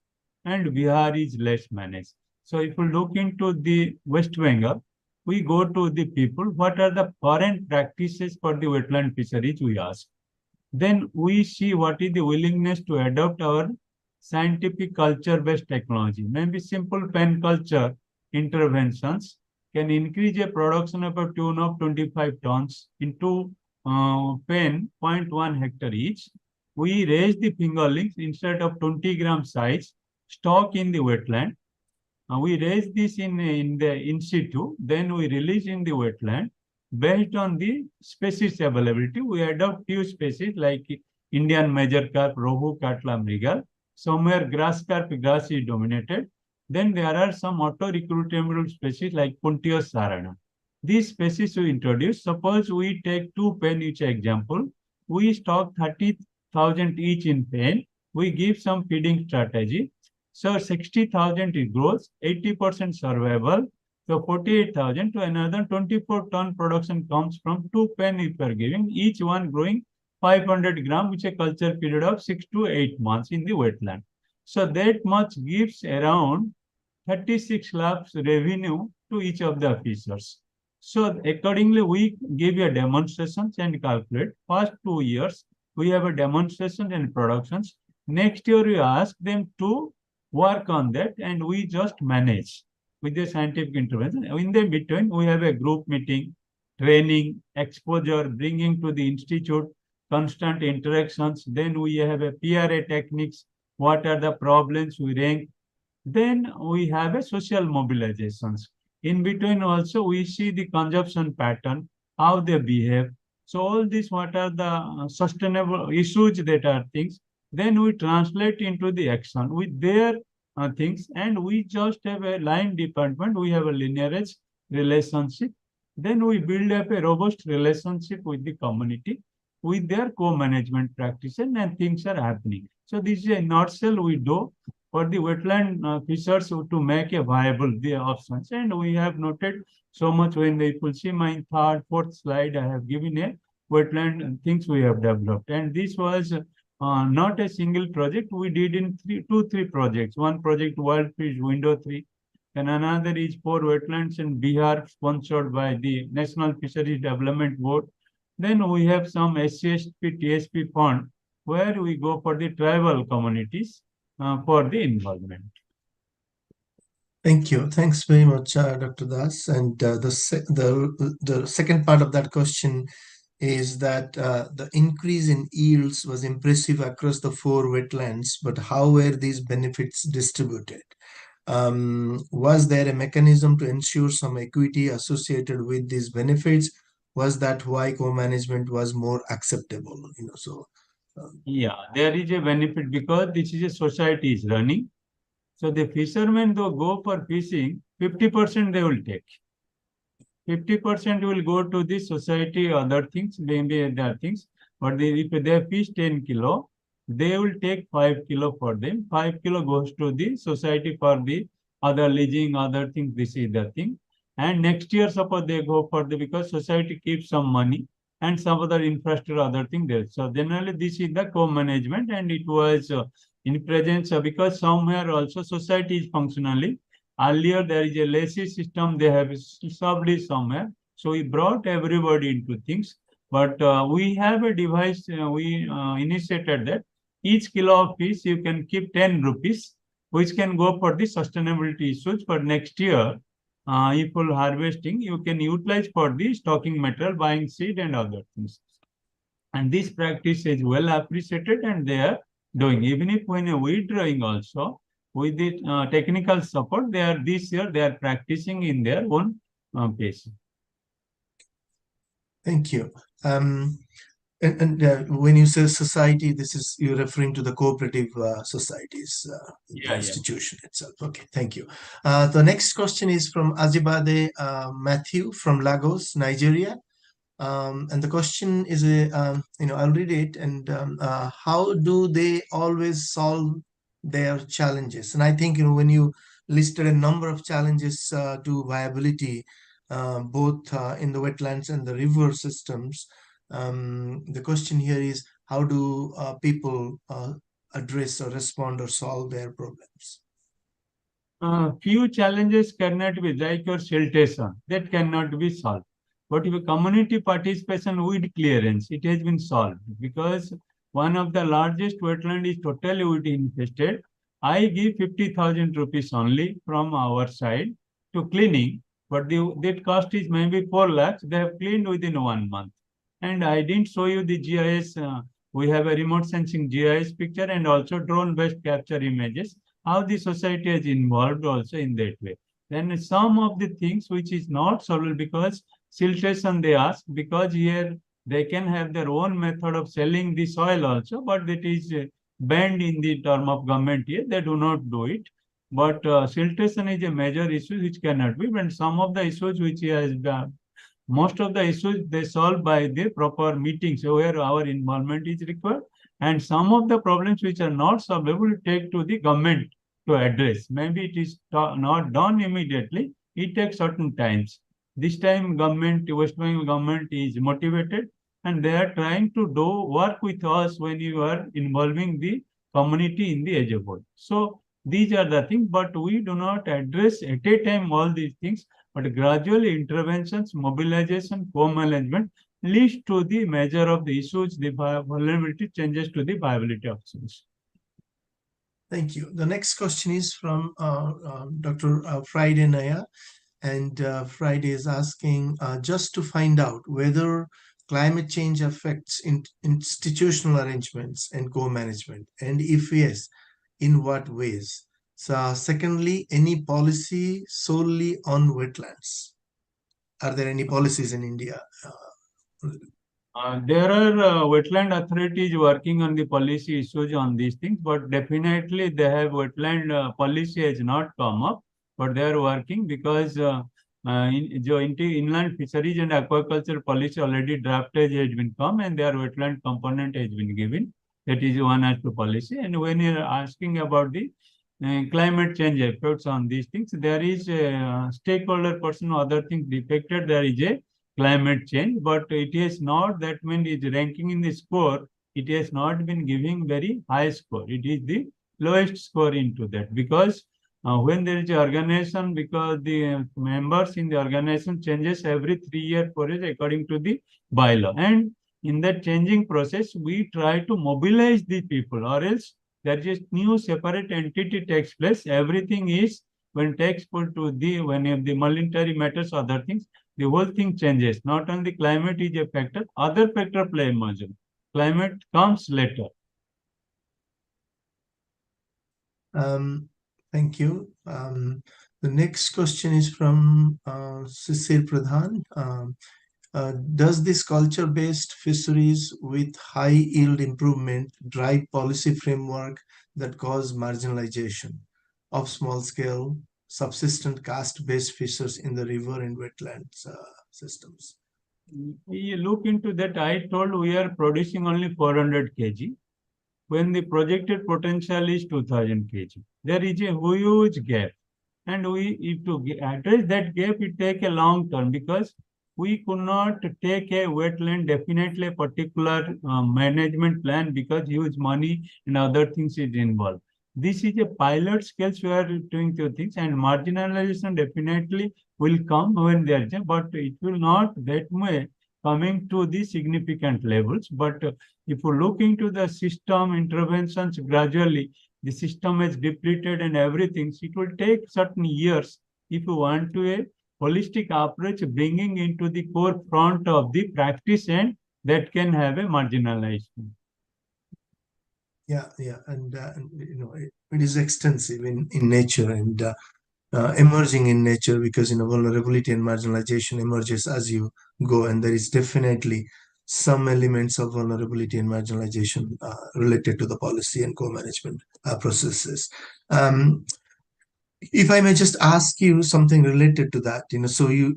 and Bihar is less managed. So if you look into the West Bengal, we go to the people, what are the current practices for the wetland fisheries, we ask. Then we see what is the willingness to adopt our scientific culture-based technology. Maybe simple pen culture interventions can increase a production of a tune of 25 tons into pen 0.1 hectare each. We raise the fingerlings instead of 20 gram size, stock in the wetland. We raise this in the in situ, then we release in the wetland. Based on the species availability, we adopt few species like Indian major carp, rohu, katla, mrigal. Somewhere grass carp, grass is dominated. Then there are some auto-recruitable species like Puntius sarana. These species we introduce. Suppose we take 2 pen each example. We stock 30,000 each in pen. We give some feeding strategy. So 60,000 it grows, 80% survival. So 48,000 to another 24-ton production comes from 2 pen if you are giving, each one growing 500 gram, which a culture period of 6 to 8 months in the wetland. So that much gives around 36 lakhs revenue to each of the officers. So accordingly, we give a demonstrations and calculate. First 2 years, we have a demonstration and productions. Next year, we ask them to work on that and we just manage with the scientific intervention. In the between, we have a group meeting, training, exposure, bringing to the institute, constant interactions. Then we have a PRA techniques. What are the problems we rank? Then we have a social mobilizations. In between also, we see the consumption pattern, how they behave. So all this, what are the sustainable issues that are things, then we translate into the action with their things, and we just have a line department, we have a linearage relationship. Then we build up a robust relationship with the community, with their co-management practices, and things are happening. So this is a nutshell we do for the wetland fishers to make a viable the options. And we have noted so much. When they will see my third, fourth slide, I have given a wetland things we have developed. And this was not a single project. We did in 3 projects. One project, Wild Fish Window 3, and another is 4 wetlands in Bihar, sponsored by the National Fisheries Development Board. Then we have some SCSP, TSP fund, where we go for the tribal communities for the involvement. Thank you. Thanks very much, Dr. Das. And the second part of that question is that the increase in yields was impressive across the 4 wetlands, but how were these benefits distributed? Was there a mechanism to ensure some equity associated with these benefits? Was that why co-management was more acceptable? Yeah, there is a benefit because this is a society is running. So the fishermen, though go for fishing, 50% they will take. 50% will go to the society, other things, maybe other things. But if they fish 10 kilo, they will take 5 kilo for them. 5 kilo goes to the society for the other leasing, other things. This is the thing. And next year, suppose they go for because society keeps some money and some other infrastructure, other thing there. So generally, this is the co-management, and it was in presence because somewhere also society is functionally. Earlier, there is a lessee system, they have solved it somewhere. So we brought everybody into things. But we have a device, we initiated that each kilo of fish you can keep 10 rupees, which can go for the sustainability issues for next year. If you're harvesting, you can utilize for the stocking material, buying seed and other things. And this practice is well appreciated and they are doing. Even if when a withdrawing also, with the technical support, they are this year, they are practicing in their own pace. Thank you. And when you say society, this is you're referring to the cooperative societies, the institution itself. Okay, thank you. The next question is from Ajibade Matthew from Lagos, Nigeria. And the question is, I'll read it. And how do they always solve their challenges? And I think, when you listed a number of challenges to viability, both in the wetlands and the river systems, the question here is, how do people address or respond or solve their problems? Few challenges cannot be like your siltation, that cannot be solved. But if community participation with clearance, it has been solved because one of the largest wetland is totally weed infested. I give 50,000 rupees only from our side to cleaning, but that cost is maybe 4 lakhs. They have cleaned within 1 month. And I didn't show you the GIS. We have a remote sensing GIS picture and also drone-based capture images. How the society is involved also in that way. Then some of the things which is not solved because siltation they ask, because here they can have their own method of selling the soil also, but that is banned in the term of government here. They do not do it. But siltation is a major issue which cannot be. And some of the issues which has most of the issues they solve by the proper meetings where our involvement is required. And some of the problems which are not solvable take to the government to address. Maybe it is not done immediately. It takes certain times. This time government, West Bengal government is motivated and they are trying to do work with us when you are involving the community in the edge of work. So these are the things, but we do not address at a time all these things, but gradually interventions, mobilization, co-management leads to the measure of the issues, the vulnerability changes to the viability of issues. Thank you. The next question is from Dr. Friday Naya. And Friday is asking just to find out whether climate change affects institutional arrangements and co-management. And if yes, in what ways? So secondly, any policy solely on wetlands? Are there any policies in India? There are wetland authorities working on the policy issues on these things, but definitely they have wetland policy has not come up, but they are working because inland fisheries and aquaculture policy already drafted has been come and their wetland component has been given. That is one as to policy. And when you are asking about the climate change effects on these things, there is a stakeholder person, other things depicted, there is a climate change, but it is not that when it is ranking in the score, it has not been giving very high score. It is the lowest score into that because when there is an organization, because the members in the organization changes every 3 years for it according to the bylaw. And in that changing process, we try to mobilize the people or else there is a new separate entity takes place. Everything is when takes put to the, when the monetary matters, other things, the whole thing changes. Not only climate is a factor, other factor play a major. Climate comes later. Thank you. The next question is from Sisir Pradhan. Does this culture-based fisheries with high yield improvement drive policy framework that cause marginalization of small-scale subsistent caste-based fishers in the river and wetlands systems? We look into that. I told we are producing only 400 kg when the projected potential is 2000 kg. There is a huge gap. And if to address that gap, it take a long term, because we could not take a wetland definitely a particular management plan, because huge money and other things is involved. This is a pilot scales we are doing two things, and marginalization definitely will come when there is, but it will not that way coming to the significant levels. But if you look into the system interventions gradually, the system is depleted and everything, so it will take certain years if you want to a holistic approach bringing into the core front of the practice, and that can have a marginalization. Yeah, and it is extensive in nature, and emerging in nature, because vulnerability and marginalization emerges as you go, and there is definitely some elements of vulnerability and marginalization related to the policy and co-management processes. If I may just ask you something related to that, so your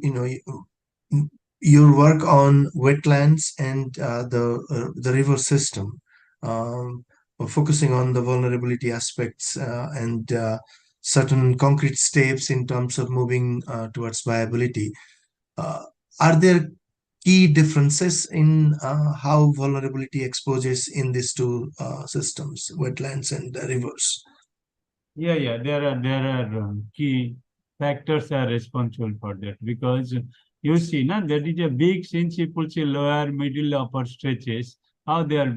work on wetlands and the river system, focusing on the vulnerability aspects and certain concrete steps in terms of moving towards viability. Are there key differences in how vulnerability exposes in these two systems, wetlands and rivers? Yeah. There are key factors are responsible for that, because you see, now that is a big since people see lower, middle, upper stretches, how they are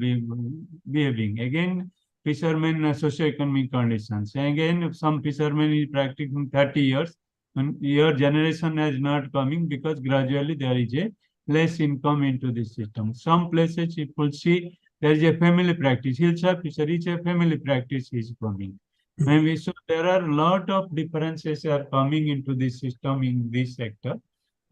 behaving. Again, fishermen socioeconomic conditions. Again, if some fishermen is practicing 30 years, and your generation is not coming because gradually there is a less income into the system. Some places people see there is a family practice. Hilsa fisheries a family practice is coming. Maybe so there are a lot of differences are coming into the system in this sector.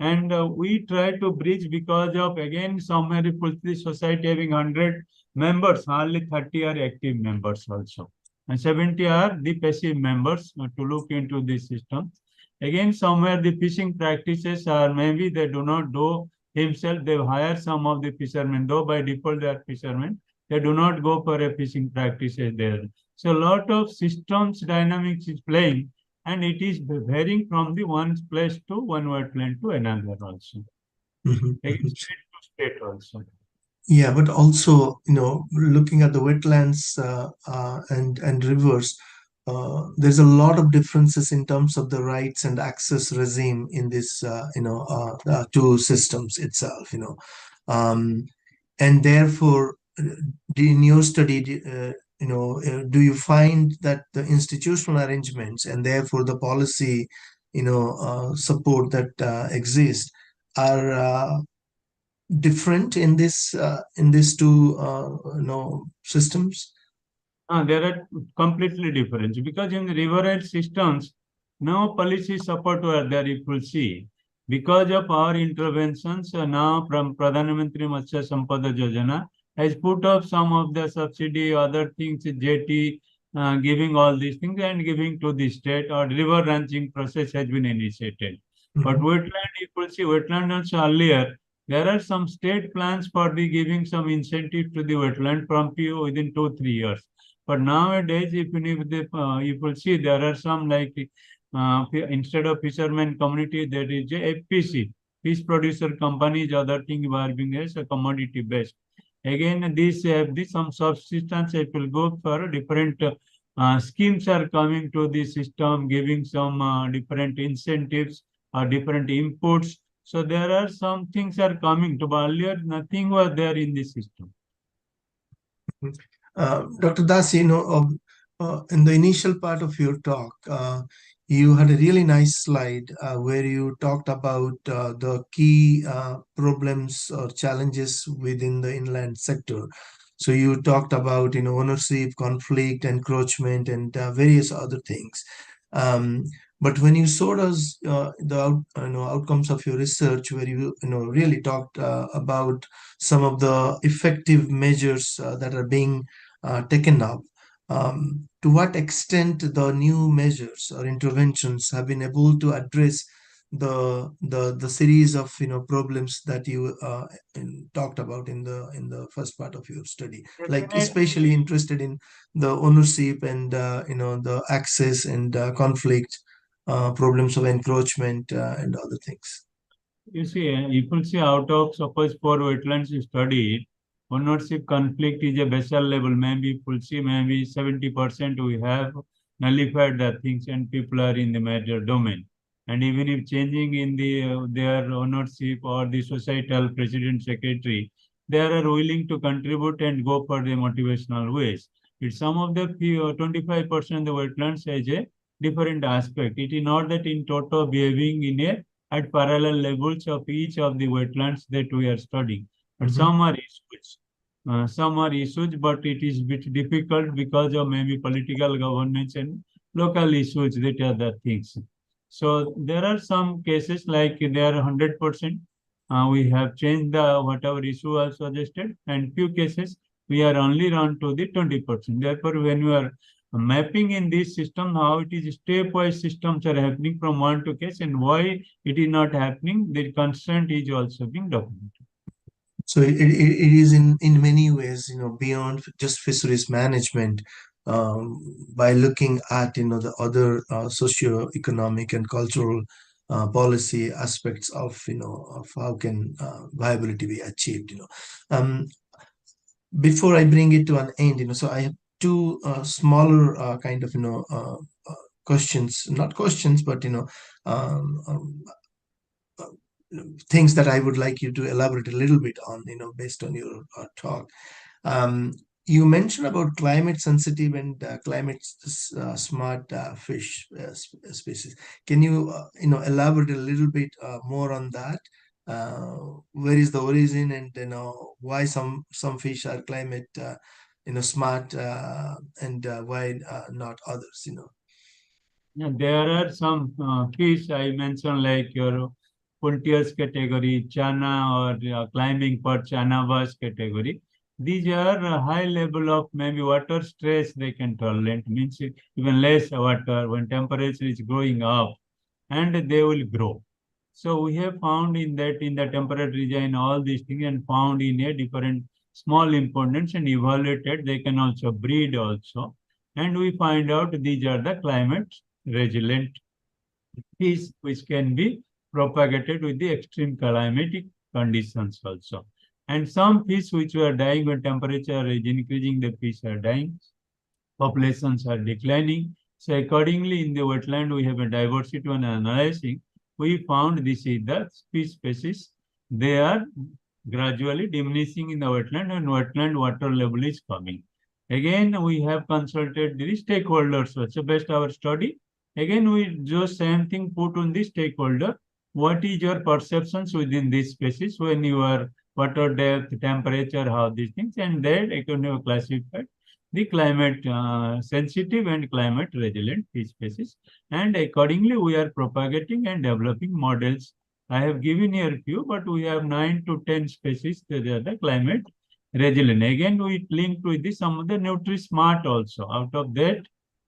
And we try to bridge, because of again somewhere if the society having 100 members, hardly 30 are active members also. And 70 are the passive members to look into this system. Again, somewhere the fishing practices are maybe they do not do himself, they hire some of the fishermen, though by default they are fishermen. They do not go for a fishing practices there. So a lot of systems dynamics is playing, and it is varying from the one place to one wetland to another also. Mhm, Again, mhm. state to state also. Yeah, but also, looking at the wetlands and rivers, there's a lot of differences in terms of the rights and access regime in this, two systems itself. Um, and therefore, in your study, do you find that the institutional arrangements and therefore the policy, support that exist are different in these two systems? There are completely different, because in the riverine systems, no policy support were there, if you see. Because of our interventions, now from Pradhan Mantri Matsya Sampada Yojana has put up some of the subsidy, other things, JT, giving all these things and giving to the state, or river ranching process has been initiated. But Mhm. wetland, if you see, wetland also earlier, there are some state plans for the giving some incentive to the wetland from PO within 2-3 years. But nowadays, if you will see, there are some like instead of fishermen community, there is a FPC, fish producer companies, other thing are being as a commodity based. Again, these have this some subsistence. It will go for different schemes are coming to the system, giving some different incentives or different inputs. So there are some things are coming to, but earlier nothing was there in the system. Dr. Das, in the initial part of your talk, you had a really nice slide where you talked about the key problems or challenges within the inland sector. So you talked about, ownership, conflict, encroachment, and various other things. Um, but when you showed us outcomes of your research, where you really talked about some of the effective measures that are being taken up. To what extent the new measures or interventions have been able to address the series of problems that you talked about in the first part of your study, like especially interested in the ownership and the access and conflict. problems of encroachment and other things. You see, if you see out of suppose for wetlands you studied, ownership conflict is a basal level. Maybe we'll see maybe 70% we have nullified the things and people are in the major domain. And even if changing in the their ownership or the societal president secretary, they are willing to contribute and go for the motivational ways. It's some of the 25% of the wetlands has a different aspect. It is not that in total behaving in a at parallel levels of each of the wetlands that we are studying. But some are issues, but it is bit difficult because of maybe political governance and local issues that are the things. So there are some cases like they are 100%. We have changed the whatever issue was suggested, and few cases we are only run to the 20%. Therefore, when we are mapping in this system, how it is stepwise systems are happening from one to case and why it is not happening, the constraint is also being documented. So it is in many ways, beyond just fisheries management, by looking at, the other socio-economic and cultural policy aspects of, of how can viability be achieved. Before I bring it to an end, so I have two smaller kind of, questions, not questions, but, um, um, things that I would like you to elaborate a little bit on, based on your talk. You mentioned about climate sensitive and climate smart fish species. Can you, elaborate a little bit more on that? Where is the origin, and why some fish are climate, smart, and why not others? Yeah, there are some fish I mentioned like your Puntius category, Chana or climbing for Chana bass category. These are a high level of maybe water stress they can tolerate, means even less water when temperature is going up and they will grow. So we have found in that in the temperate region all these things and found in a different small importance and evaluated. They can also breed also. And we find out these are the climate resilient fish which can be propagated with the extreme climatic conditions also. And some fish which were dying when temperature is increasing, the fish are dying, populations are declining. So accordingly, in the wetland, we have a diversity when analyzing. We found this is the fish species. They are gradually diminishing in the wetland and wetland water level is coming. Again, we have consulted the stakeholders also based our study. Again, we do same thing put on the stakeholder. What is your perceptions within this species when you are water depth, temperature, how these things, and that I can have classified the climate sensitive and climate resilient fish species. And accordingly, we are propagating and developing models. I have given here a few, but we have 9 to 10 species that are the climate resilient. Again, we link with this, some of the nutri-smart also. Out of that,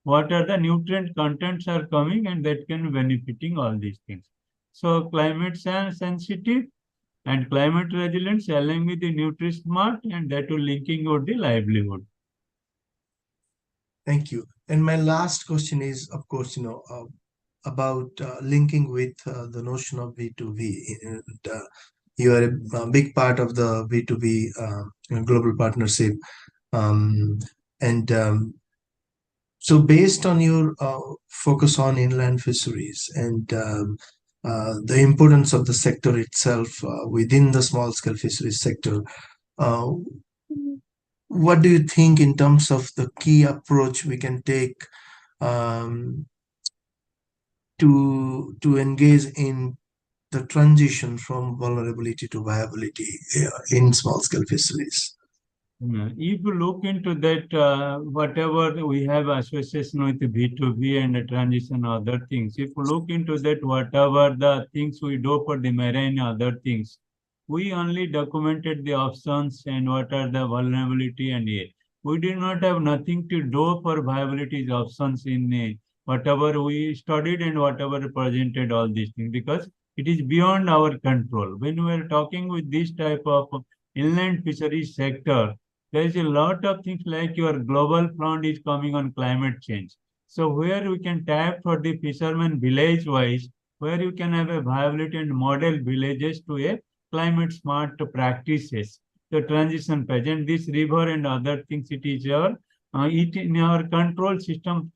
what are the nutrient contents are coming and that can be benefiting all these things. So climate sensitive and climate resilience along with the nutri-smart and that will linking with the livelihood. Thank you. And my last question is, of course, about linking with the notion of V2V. And you are a big part of the V2V global partnership. And so based on your focus on inland fisheries and the importance of the sector itself within the small scale fisheries sector, uh, what do you think in terms of the key approach we can take um, to engage in the transition from vulnerability to viability in small scale fisheries? If you look into that, whatever we have association with B2B and the transition, other things, if you look into that, whatever the things we do for the marine, other things, we only documented the options and what are the vulnerability and a. We did not have nothing to do for viability options in whatever we studied and whatever presented all these things because it is beyond our control. When we are talking with this type of inland fisheries sector, there is a lot of things like your global fund is coming on climate change. So where we can tap for the fishermen village wise, where you can have a viability and model villages to a climate smart practices. The transition pageant, this river and other things, it is it in our control system,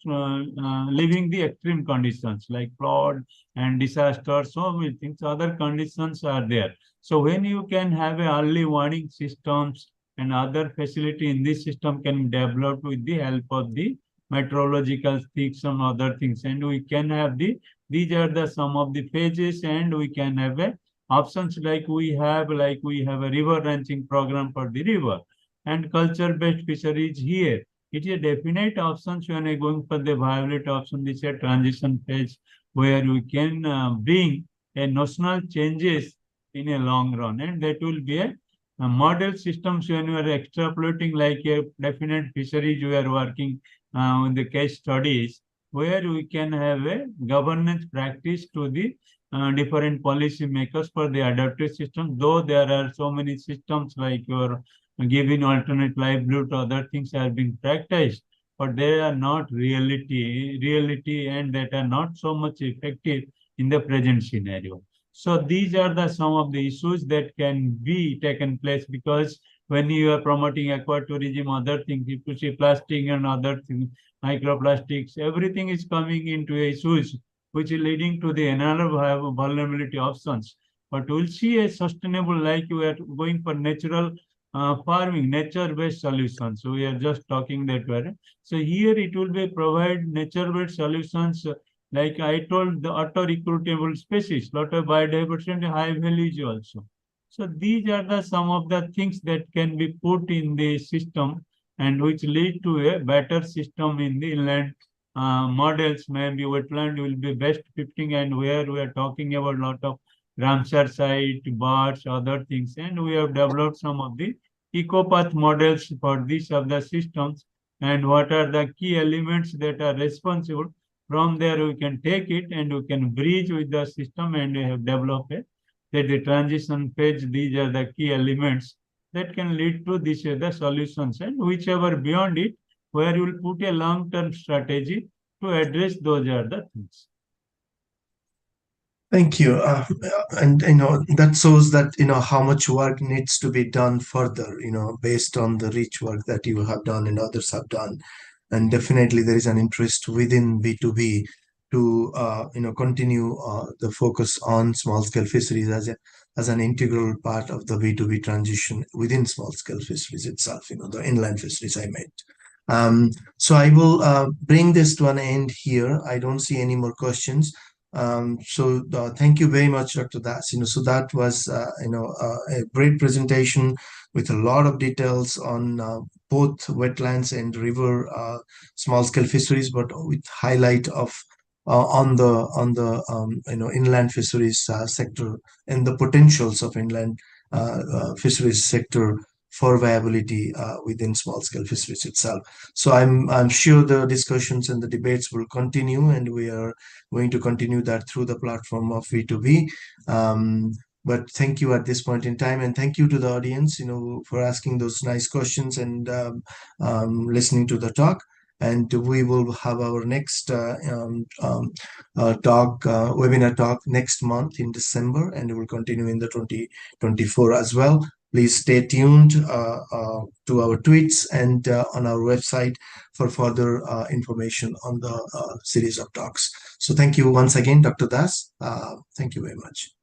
living the extreme conditions like flood and disaster, so many things, other conditions are there. So when you can have a early warning systems and other facility in this system can be developed with the help of the meteorological things and other things, and we can have these are the some of the phases, and we can have a options like we have a river ranching program for the river and culture based fisheries here. It is a definite options when I going for the viability option. This is a transition phase where we can bring a national changes in a long run, and that will be a model systems when you are extrapolating like a definite fisheries we are working in the case studies where we can have a governance practice to the different policy makers for the adaptive system. Though there are so many systems like your giving alternate livelihood, other things are being practiced, but they are not reality, and that are not so much effective in the present scenario. So these are the some of the issues that can be taken place, because when you are promoting aquatourism, other things, if you see plastic and other things, microplastics, everything is coming into issues which is leading to the another vulnerability options. But we'll see a sustainable, like we are going for natural farming, nature-based solutions. So we are just talking that way. So here it will be provide nature-based solutions. Like I told, the auto-recruitable species, lot of biodiversity and high values also. So these are the some of the things that can be put in the system and which lead to a better system in the inland models. Maybe wetland will be best fitting, and where we are talking about a lot of Ramsar site, birds, other things, and we have developed some of the ecopath models for these of the systems, and what are the key elements that are responsible. From there, we can take it and we can bridge with the system, and we have developed it. That the transition phase, these are the key elements that can lead to these are the solutions, and whichever beyond it, where you will put a long-term strategy to address those are the things. Thank you. And that shows that how much work needs to be done further, based on the rich work that you have done and others have done. And definitely there is an interest within B2B to continue the focus on small scale fisheries as an integral part of the B2B transition within small scale fisheries itself, the inland fisheries I meant. So I will bring this to an end here. I don't see any more questions. So thank you very much, Dr. Das. So that was a great presentation with a lot of details on both wetlands and river small scale fisheries, but with highlight of on the inland fisheries sector and the potentials of inland fisheries sector for viability within small scale fisheries itself. So I'm sure the discussions and the debates will continue, and we are going to continue that through the platform of V2B. But thank you at this point in time, and thank you to the audience, for asking those nice questions and listening to the talk. And we will have our next webinar talk next month in December, and it will continue in the 2024 as well. Please stay tuned to our tweets and on our website for further information on the series of talks. So thank you once again, Dr. Das. Thank you very much.